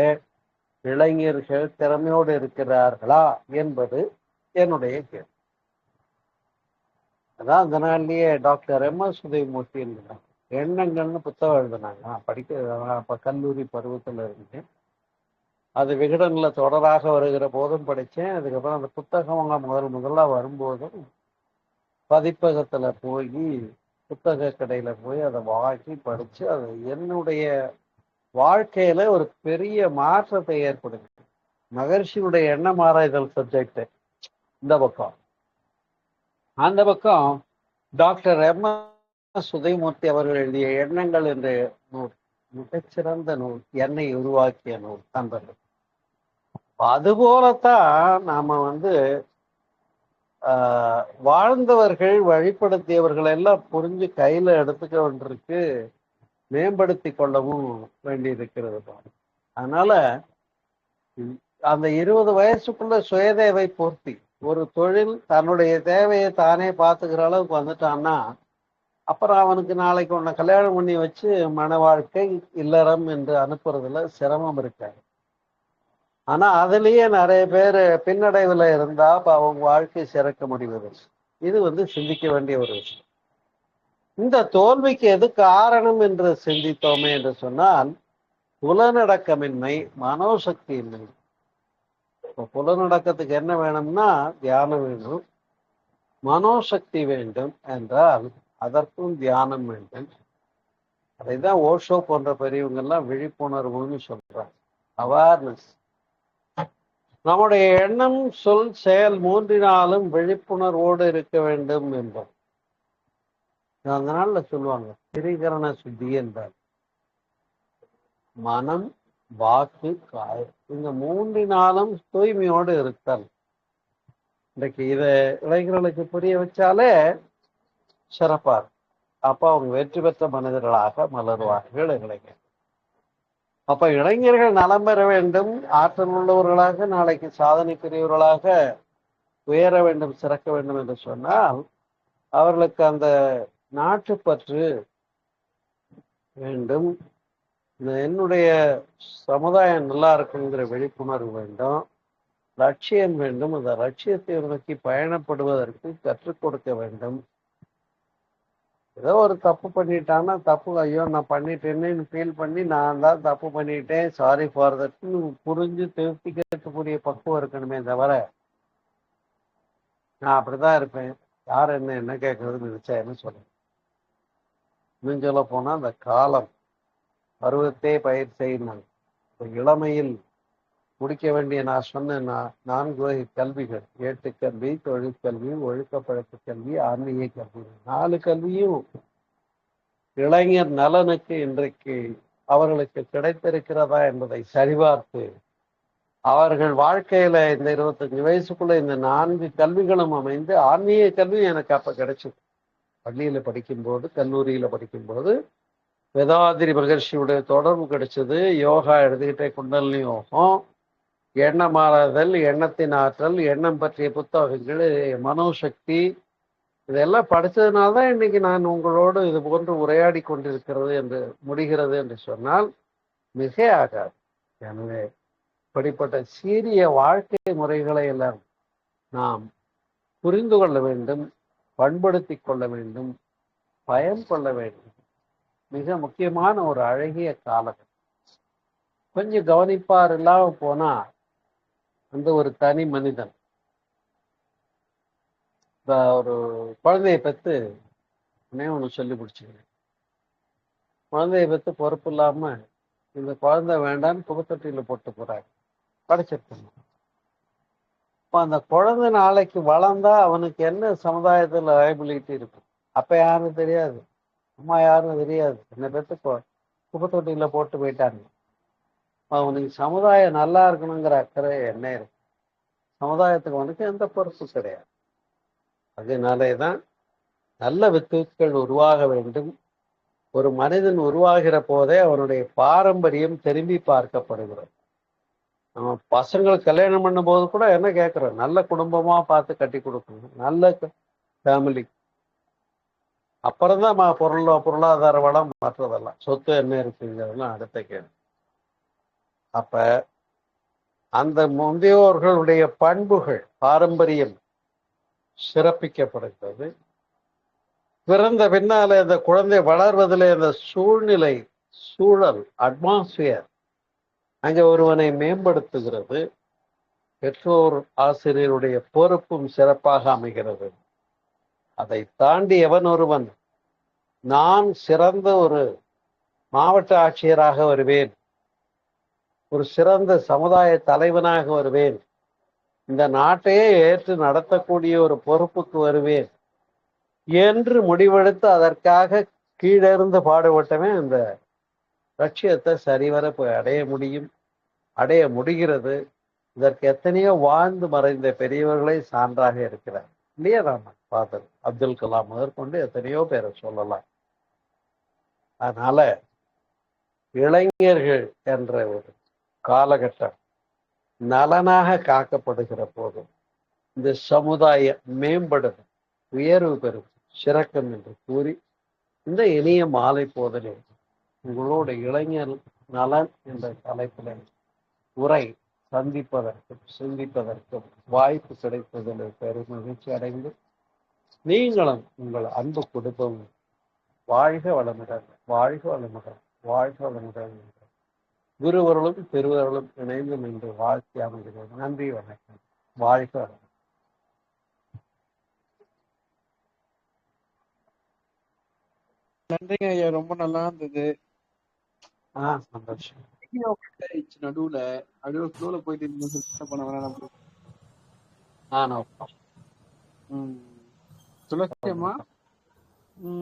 B: இளைஞர்கள் திறமையோடு இருக்கிறார்களா என்பது என்னுடைய கேள்வி. அதான் அந்த நாள்லயே டாக்டர் எம் எஸ் உதயமூர்த்தி என்கிறார், எண்ணங்கள்னு புத்தகம் எழுதினாங்க. நான் அப்ப கல்லூரி பருவத்தில் இருந்தேன். அது விகடன்ல தொடராக வருகிற போதும் படித்தேன். அதுக்கப்புறம் அந்த புத்தகம் முதல்ல வரும்போதும் பதிப்பகத்துல போய் புத்தக கடையில போய் அதை வாங்கி படிச்சு அது என்னுடைய வாழ்க்கையில ஒரு பெரிய மாற்றத்தை ஏற்படுது. மகர்ஷியுடைய எண்ணம் ஆராய்தல் சப்ஜெக்ட் இந்த பக்கம், அந்த பக்கம் டாக்டர் எம்.எஸ். உதயமூர்த்தி அவர்கள் எழுதிய எண்ணங்கள் என்ற நூல், மிகச்சிறந்த நூல், என்னை உருவாக்கிய நூல் நண்பர்கள். அதுபோலத்தான் நாம வாழ்ந்தவர்கள் வழிப்படுத்தியவர்கள் எல்லாம் புரிஞ்சு கையில எடுத்துக்க வேண்டியிருக்கு, மேம்படுத்தி கொள்ளவும் வேண்டியிருக்கிறது. அதனால அந்த 20 வயசுக்குள்ள சுயதேவை பூர்த்தி, ஒரு தொழில் தன்னுடைய தேவையை தானே பார்த்துக்கிற அளவுக்கு வந்துட்டான்னா அப்புறம் அவனுக்கு நாளைக்கு உன்னை கல்யாணம் பண்ணி வச்சு மன வாழ்க்கை இல்லறம் என்று அனுப்புறதுல சிரமம் இருக்காது. ஆனா அதுலயே நிறைய பேர் பின்னடைவுல இருந்தா அவங்க வாழ்க்கை சிறக்க முடிவதில்லை. இது சிந்திக்க வேண்டிய ஒரு விஷயம். இந்த தோல்விக்கு எது காரணம் என்று சிந்தித்தோமே என்று சொன்னால் புலனடக்கமின்மை, மனோசக்தியின்மை. இப்போ புலனடக்கத்துக்கு என்ன வேணும்னா தியானம் வேணும், மனோசக்தி வேண்டும் என்றால் அதற்கும் தியானம் வேண்டும். அதைதான் ஓஷோ போன்ற பெரியவங்க எல்லாம் விழிப்புணர்வுன்னு சொல்றாங்க, அவேர்னஸ். நம்முடைய எண்ணம், சொல், செயல் மூன்றினாலும் விழிப்புணர்வோடு இருக்க வேண்டும் என்போம். அதனால சொல்லுவாங்க திரிகரண சுத்தி என்றார். மனம், வாக்கு, காயம், இந்த மூன்றினாலும் தூய்மையோடு இருத்தல். இன்றைக்கு இதை இளைஞர்களுக்கு புரிய வச்சாலே சிறப்பா இருக்கும். அப்ப அவங்க வெற்றி பெற்ற மனிதர்களாக மலர்வார்கள் இளைஞர். அப்ப இளைஞர்கள் நலம் பெற வேண்டும், ஆற்றல் உள்ளவர்களாக நாளைக்கு சாதனைக்குரியவர்களாக உயர வேண்டும், சிறக்க வேண்டும் என்று சொன்னால் அவர்களுக்கு அந்த நாட்டுப்பற்று வேண்டும், என்னுடைய சமுதாயம் நல்லா இருக்குங்கிற விழிப்புணர்வு வேண்டும், லட்சியம் வேண்டும். அந்த லட்சியத்தை நோக்கி பயணப்படுவதற்கு கற்றுக் கொடுக்க வேண்டும். ஏதோ ஒரு தப்பு பண்ணிட்டான்னா தப்பு, ஐயோ நான் பண்ணிட்டேன்னு ஃபீல் பண்ணி நான் தான் தப்பு பண்ணிட்டேன், சாரி ஃபார் தட்னு புரிஞ்சு திருப்தி கேட்கக்கூடிய பக்குவம் இருக்கணுமே தவிர நான் அப்படிதான் இருப்பேன், யார் என்ன கேட்கறதுன்னு நினைச்சா என்ன சொல்றேன். இன்னும் சொல்ல போனா அந்த காலம் பருவத்தே பயிர் செய்யணும். இளமையில் முடிக்க வேண்டிய நான் சொன்ன 4 வகை கல்விகள், ஏட்டுக்கல்வி, தொழிற்கல்வி, ஒழுக்கப்பழக்க கல்வி, ஆன்மீக கல்வி, 4 கல்வியும் இளைஞர் நலனுக்கு இன்றைக்கு அவர்களுக்கு கிடைத்திருக்கிறதா என்பதை சரிபார்த்து அவர்கள் வாழ்க்கையில இந்த 25 வயசுக்குள்ள இந்த 4 கல்விகளும் அமைந்து, ஆன்மீக கல்வி எனக்கு அப்ப கிடைச்சது. பள்ளியில படிக்கும்போது, கல்லூரியில படிக்கும்போது வேதாதிரி மகர்ஷியுடைய தொடர்பு கிடைச்சது. யோகா எடுத்துக்கிட்டே குண்டலினி யோகம், எண்ணம் மாறுதல், எண்ணத்தின் ஆற்றல், எண்ணம் பற்றிய புத்தகங்கள், மனோசக்தி, இதெல்லாம் படித்ததுனால்தான் இன்னைக்கு நான் உங்களோடு இது போன்று உரையாடி கொண்டிருக்கிறது என்று முடிகிறது என்று சொன்னால் மிக ஆகாது. எனவே இப்படிப்பட்ட சீரிய வாழ்க்கை முறைகளை எல்லாம் நாம் புரிந்து கொள்ள வேண்டும், பண்படுத்தி கொள்ள வேண்டும், பயன் கொள்ள வேண்டும். மிக முக்கியமான ஒரு அழகிய காலம். கொஞ்சம் கவனிப்பார் இல்லாம போனா அந்த ஒரு தனி மனிதன் ஒரு குழந்தைய பெற்று ஒன்று சொல்லி முடிச்சுக்கிறேன். குழந்தைய பெற்று பொறுப்பு இல்லாம இந்த குழந்தை வேண்டான்னு புகத்தொட்டியில போட்டு போறாரு, படிச்சிருக்கணும். இப்போ அந்த குழந்தை நாளைக்கு வளர்ந்தா அவனுக்கு என்ன சமுதாயத்தில் லைபிலிட்டி இருக்கும்? அப்ப யாரும் தெரியாது, அம்மா யாரும் தெரியாது, என்ன பெற்று குப்பத்தொட்டியில போட்டு போயிட்டாங்க. அவனுக்கு சமுதாயம் நல்லா இருக்கணுங்கிற அக்கறை என்ன இருக்கு? சமுதாயத்துக்கு அவனுக்கு எந்த பொறுப்பு கிடையாது. அதனாலேதான் நல்ல வித்துக்கள் உருவாக வேண்டும். ஒரு மனிதன் உருவாகிற போதே அவனுடைய பாரம்பரியம் திரும்பி பார்க்கப்படுகிறது. நம்ம பசங்களுக்கு கல்யாணம் பண்ணும் போது கூட என்ன கேட்கிறோம்? நல்ல குடும்பமா பார்த்து கட்டி கொடுக்கணும், நல்ல ஃபேமிலி. அப்புறம்தான் பொருளாதார வளம் மற்றதெல்லாம், சொத்து என்ன இருக்குங்கிறதெல்லாம் அடுத்த கேள்வி. அப்ப அந்த முந்தையோர்களுடைய பண்புகள், பாரம்பரியம் சிறப்பிக்கப்படுகிறது. பிறந்த பின்னால இந்த குழந்தை வளர்வதில் இந்த சூழல் அட்மாஸ்பியர் அங்க ஒருவனை மேம்படுத்துகிறது. பெற்றோர் ஆசிரியருடைய பொறுப்பும் சிறப்பாக அமைகிறது. அதை தாண்டி எவன் ஒருவன் நான் சிறந்த ஒரு மாவட்ட ஆட்சியராக வருவேன், ஒரு சிறந்த சமுதாய தலைவனாக வருவேன், இந்த நாட்டையே ஏற்று நடத்தக்கூடிய ஒரு பொறுப்புக்கு வருவேன் என்று முடிவெடுத்து அதற்காக கீழிருந்து பாடுபட்டவன் இந்த லட்சியத்தை சரிவர போய் அடைய முடிகிறது. இதற்கு எத்தனையோ வாழ்ந்து மறைந்த பெரியவர்களே சான்றாக இருக்கிறார் இல்லையா? நாம பார்த்தது அப்துல் கலாம் முதற்கொண்டு எத்தனையோ பேரை சொல்லலாம். அதனால இளைஞர்கள் என்ற ஒரு காலகட்டம் நலனாக காக்கப்படுகிற போதும் இந்த சமுதாயம் மேம்படும், உயர்வு பெறும், சிறக்கும் என்று கூறி இந்த இனிய மாலை போதலே உங்களோட இளைஞர் நலன் என்ற தலைப்பில் உரை சந்திப்பதற்கும் சிந்திப்பதற்கும் வாய்ப்பு கிடைப்பதில் பெரும் மகிழ்ச்சி அடைந்து நீங்களும் உங்கள் அன்பு குடும்பம் வாழ்க வளமுடன், வாழ்க வளமுடன், வாழ்க வளமுடன் என்று குருவர்களும் பெருவர்களும் இணைந்து நின்று வாழ்த்தி அமைகிறோம். நன்றி, வணக்கம். வாழ்க வளமுடன்.
A: நன்றிங்க ஐயா, ரொம்ப நல்லா இருந்தது.
B: சந்தோஷம்.
A: நடுவுல ஃப்ளோல போயிட்டு பண்ண வேணாம். துளசியம்மா,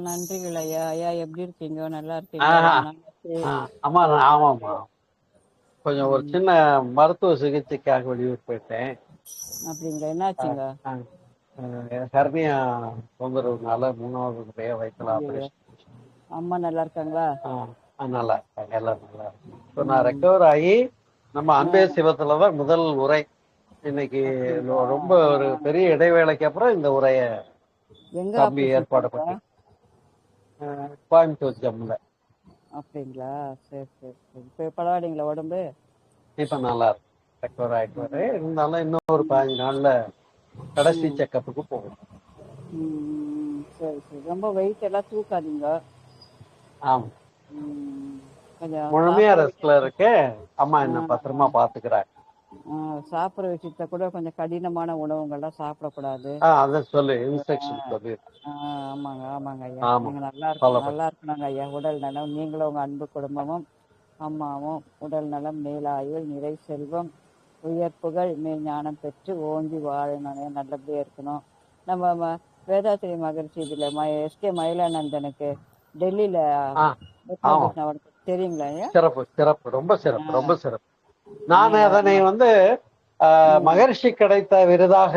C: நன்றிகள் ஐயா. ஐயா எப்படி இருக்கீங்க? நல்லா இருக்கீங்க?
B: ஆமாம்மா, கொஞ்சம் ஒரு சின்ன மருத்துவ சிகிச்சைக்காக வெளியூர் போயிட்டேன்.
C: அப்படிங்களா? என்னாச்சுங்க?
B: ஹெர்னியா தொந்தரவுனால 3வது முறையா வயிற்றுல ஆபரேஷன்.
C: அம்மா நல்லா இருக்காங்களா?
B: நல்லா இருக்காங்க, எல்லாம் நல்லா இருக்கு. இப்போ நான் ரெக்கவர் ஆகி நம்ம அன்பே சிவத்துலதான் முதல் உரை இன்னைக்கு. ரொம்ப ஒரு பெரிய இடைவேளைக்கு அப்புறம் இந்த உரைய தம்பி ஏற்பாடு பண்ணி கோயம்புத்தூர் ஜம்முல.
C: அப்படிங்களா? சரி சரி சரி. இப்போ பரவாயில்லைங்களா உடம்பு?
B: இப்ப நல்லா இருக்கு, ரெக்கவர் ஆயிட்டு வர. இருந்தாலும் இன்னும் ஒரு 15 நாள்ல கடைசி செக்கப்புக்கு போகும்.
C: சரி சரி. ரொம்ப வெயிட் எல்லாம் தூக்காதீங்க.
B: ஆமா,
C: கொஞ்சம்
B: முழுமையா ரெஸ்ட்ல இருக்கு. அம்மா என்ன பத்திரமா பாத்துக்கிறாங்க.
C: சாப்பிட்ற விஷயத்த கூட கொஞ்சம் கடினமான உணவுகள்லாம் சாப்பிடக்கூடாது.
B: அத சொல்லு, இன்ஸ்ட்ரக்ஷன் சொல்லு.
C: ஆமாங்க ஆமாங்க ஐயா. நீங்க நல்லா இருக்கணுங்க ஐயா. உடல் நலம், நீங்களும் உங்க அன்பு குடும்பமும் அம்மாவும் உடல் நலம், மேலாயுள், நிறை செல்வம், உயர் புகழ், மேல் ஞானம் பெற்று ஓங்கி வாழணும், நல்லபடியா இருக்கணும். நம்ம வேதாத்திரி மகரிஷி இதுல எஸ்கே மயிலானந்தனுக்கு டெல்லியில தெரியுங்களா ஐயா?
B: சிறப்பு சிறப்பு, ரொம்ப சிறப்பு, ரொம்ப சிறப்பு. நான் அதனை மகரிஷி கிடைத்த விருதாக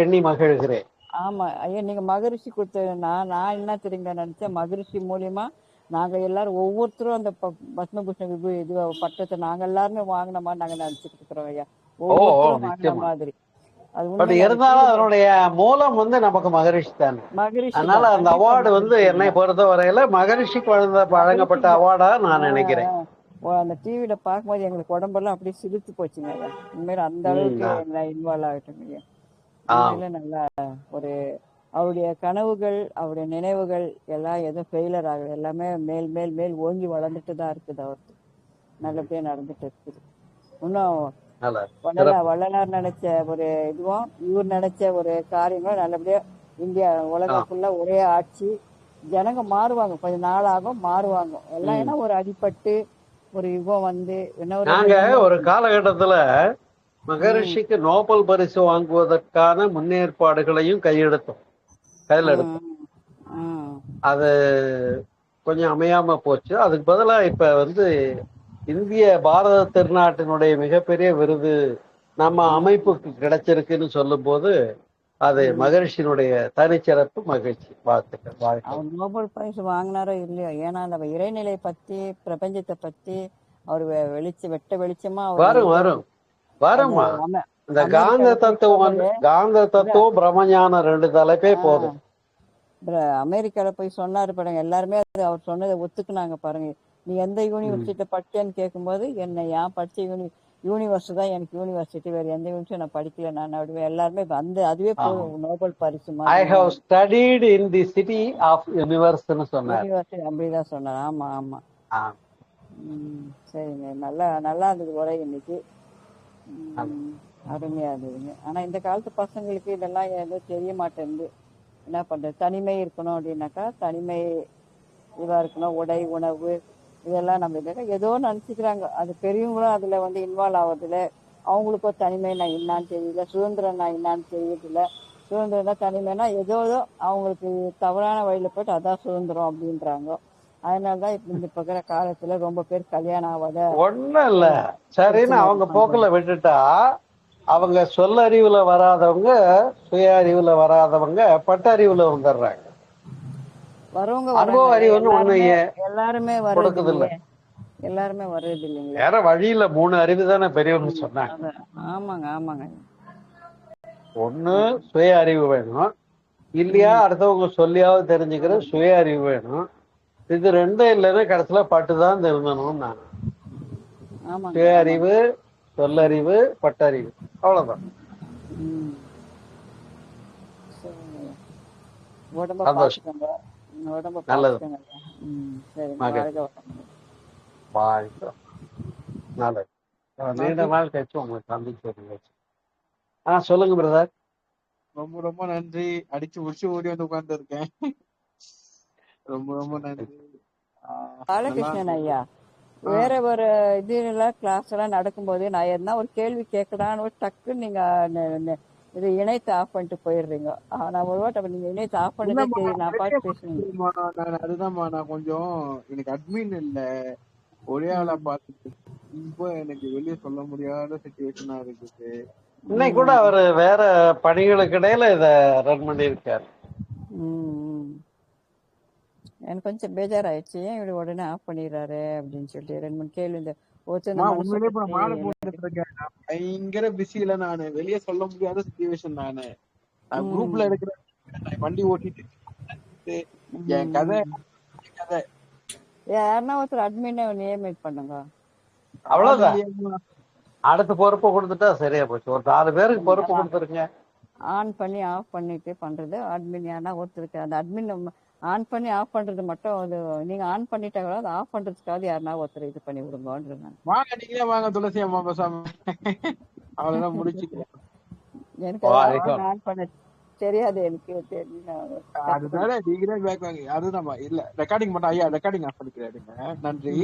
B: எண்ணி மகிழ்கிறேன்.
C: ஆமா ஐயா, நீங்க மகரிஷி கொடுத்த நான் என்ன தெரியுங்க நினைச்சேன், மகரிஷி மூலியமா நாங்க எல்லாரும் ஒவ்வொருத்தரும் அந்த பத்மபூஷண விபூ இது பட்டத்தை நாங்க எல்லாருமே வாங்கின மாதிரி நாங்க நினைச்சுட்டு இருக்கிறோம் ஐயா. ஒவ்வொருத்தரும் வாங்கின மாதிரி.
B: இருந்தாலும் அதனுடைய மூலம் நமக்கு மகரிஷி தானே. அதனால அந்த அவார்டு என்னை பொறுத்த வரையில மகரிஷிக்கு வழங்கப்பட்ட அவார்டா நான் நினைக்கிறேன்.
C: அந்த டிவியில பார்க்கும்போது எங்களுக்கு உடம்பெல்லாம் அப்படியே சிரித்து போச்சுங்க. உண்மையில அந்த அளவுக்கு இன்வால்வ் ஆகிட்டோங்க. உண்மையில நல்லா ஒரு அவருடைய கனவுகள், அவருடைய நினைவுகள் எல்லாம் எதுவும் ஃபெயிலர் ஆகல. எல்லாமே மேல் மேல் மேல் ஓங்கி வளர்ந்துட்டு தான் இருக்குது. அவருக்கு நல்லபடியா நடந்துட்டு இருக்குது. இன்னும் வள்ளலார் நினைச்ச ஒரு இதுவும் இவர் நினைச்ச ஒரு காரியங்களும் நல்லபடியா இந்தியா உலகம் ஃபுல்லா ஒரே ஆட்சி. ஜனங்க மாறுவாங்க, கொஞ்சம் நாளாகும் மாறுவாங்க எல்லாம். ஏன்னா ஒரு அடிப்பட்டு ஒரு யுகம்
B: நாங்க ஒரு காலகட்டத்துல மகரிஷிக்கு நோபல் பரிசு வாங்குவதற்கான முன்னேற்பாடுகளையும் கையில எடுத்தோம். அது கொஞ்சம் அமையாம போச்சு. அதுக்கு பதிலா இப்ப இந்திய பாரத திருநாட்டினுடைய மிகப்பெரிய விருது நம்ம அமைப்புக்கு கிடைச்சிருக்குன்னு சொல்லும் போது அது மகரிஷியினுடைய தனிச்சிறப்பு, மகிழ்ச்சி, வாழ்த்துக்கள்.
C: அவர் நோபல் பரிசு வாங்கினாரோ இல்லையோ, ஏன்னா அந்த இறைநிலை பத்தி, பிரபஞ்சத்தை பத்தி அவர் வெளிச்சமா
B: வருமா. இந்த காந்த தத்துவம் பிரம்மஞானம் 2 தலைப்பே போதும்.
C: அமெரிக்கால போய் சொன்னாரு பாருங்க, எல்லாருமே அவர் சொன்னதை ஒத்துக்குனாங்க பாருங்க. நீ எந்த யூனிவர்சிட்டியில படிச்சேன்னு கேட்கும்போது என்ன ஏன் படிச்ச யூனிவர்ஸ் தான் எனக்கு யூனிவர்சிட்டி, வேற எந்த யூனிவர்சிட்டி நான் படிக்கல, நான் அப்படியே எல்லாருமே அதுவே
B: ஆமா.
C: போதும் நோபல் பரிசு
B: ஐ
C: மாதிரி
B: how studied in the city of யூனிவர்ஸ்னு சொன்னார்.
C: யூனிவர்சிட்டி அப்படிதான் சொன்னார். ஆமா ஆமா.
B: ஆ,
C: சரிங்க, நல்லா நல்லா இருந்தது உரை இன்னைக்கு.
B: நல்லது.
C: அருமையா இருந்ததுங்க. ஆனா இந்த காலத்து பசங்களுக்கு இதெல்லாம் எதுவும் தெரிய மாட்டேங்குது. என்ன பண்றது, தனிமை இருக்கணும் அப்படின்னாக்கா தனிமை இதுவா இருக்கணும், உடை உணவு இதெல்லாம் நம்ம ஏதோ நினைச்சுக்கிறாங்க. அது பெரியவங்களும் அதுல இன்வால்வ் ஆகுறதுல அவங்களுக்கும் தனிமை நான் என்னான்னு தெரியல, சுதந்திரம் நான் என்னான்னு தெரியல. சுதந்திரம் தனிமைனா ஏதோ அவங்களுக்கு தவறான வழியில போயிட்டு அதான் சுதந்திரம் அப்படின்றாங்க. அதனாலதான் இப்ப இந்த இருக்கிற காலத்துல ரொம்ப பேர் கல்யாணம் ஆகாத
B: ஒண்ணும் இல்ல, சரின்னு அவங்க போக்குல விட்டுட்டா அவங்க சொல்லறிவுல வராதவங்க, சுய அறிவுல வராதவங்க பட்டறிவுல வந்துடுறாங்க.
C: வரவங்க
B: அனுபவ அறிவுன்னு ஒண்ணு
C: எல்லாருமே
B: கொடுக்குது இல்ல.
C: எல்லாருமே வர்றது இல்லைங்களா?
B: வேற வழியில 3 அறிவு தானே பெரியவங்க சொன்னாங்க.
C: ஆமாங்க ஆமாங்க.
B: ஒண்ணு சுய அறிவு வேணும், இல்லையா அடுத்தவங்க சொல்லியாவது தெரிஞ்சுக்கிற சுய அறிவு வேணும். இது ரெண்டும் இல்லைன்னா கடைசியில பட்டுதான் திருந்தணும். நான் சுய அறிவு, சொல்லறிவு, பட்டறிவு, அவ்வளவுதான்.
C: உடம்ப
B: சந்தோஷம்.
C: பாத்துக்கோங்க, உடம்ப
B: நல்லது.
C: பாத்துக்கோங்க. சரி,
B: மகிழ்ச்சி.
C: வாழ்க வளமுடன்.
B: வாழ்க. நல்லது. நீண்ட நாள் கழிச்சு உங்களுக்கு சந்திச்சு. சொல்லுங்க பிரதர்.
A: ரொம்ப ரொம்ப நன்றி. அடிச்சு உச்சி ஓடி வந்து உட்கார்ந்து இருக்கேன். ரொம்ப ரொம்ப நன்றி.
C: பாலகிருஷ்ணன் ஐயா, வேற ஒரு இதெல்லாம் கிளாஸ் எல்லாம் நடக்கும்போது நான் எதனா ஒரு கேள்வி கேட்கலான்னு டக்குன்னு நீங்க இது இணைத்து ஆஃப் பண்ணிட்டு போயிடுறீங்க. நான் ஒரு வாட்டி நீங்க இணைத்து ஆஃப் பண்ணதே தெரியும், நான் பாட்டு பேசுறேன்.
A: அதுதான்மா, நான் கொஞ்சம் எனக்கு அட்மின் இல்ல, ஒரே ஆளா பார்த்துட்டு ரொம்ப எனக்கு வெளியே சொல்ல முடியாத சிச்சுவேஷனா இருக்குது.
B: இன்னைக்கு கூட அவரு வேற பணிகளுக்கு இடையில இத ரன் பண்ணி இருக்காரு.
C: எனக்கு கொஞ்சம் பேஜாராயிடுச்சு, ஏன் இப்படி உடனே ஆஃப் பண்ணிடுறாரு அப்படின்னு சொல்லிட்டு 2-3 கேள்வி இந்த
A: பயங்கர பிஸியில நானு வெளியே சொல்ல முடியாத சிச்சுவேஷன். நானு குரூப்ல இருக்கிற வண்டி ஓட்டிட்டு என் கதை
C: யாருன்னா ஒருத்தர் அட்மின் நியமிட் பண்ணுங்க,
B: அவ்வளவுதான். அடுத்த பொறுப்பை கொடுத்துட்டா சரியா போச்சு. ஒரு 4 பேருக்கு பொறுப்பு கொடுத்துருங்க.
C: ஆன் பண்ணி ஆஃப் பண்ணிட்டு பண்றது அட்மின் யாருன்னா ஒருத்தருக்கு. அந்த அட்மின் ஆன் பண்ணி ஆஃப் பண்றது மட்டும் அது நீங்க ஆன் பண்ணிட்டா கூட அது ஆஃப் பண்றதுக்காவது யாருன்னா ஒருத்தர் இது பண்ணி விடுங்கன்றது. வாங்க,
A: நீங்களே வாங்க துளசி அம்மா பேசாம. அவ்வளவுதான் முடிச்சுக்கிறேன்.
C: எனக்கு ஆன் பண்ண தெரியாது, எனக்கு தெரியல.
A: அதனால நீங்களே பேக் வாங்க. அதுதான் இல்ல ரெக்கார்டிங் மட்டும் ஐயா ரெக்கார்டிங் ஆஃப் பண்ணிக்கிறேன். நன்றி.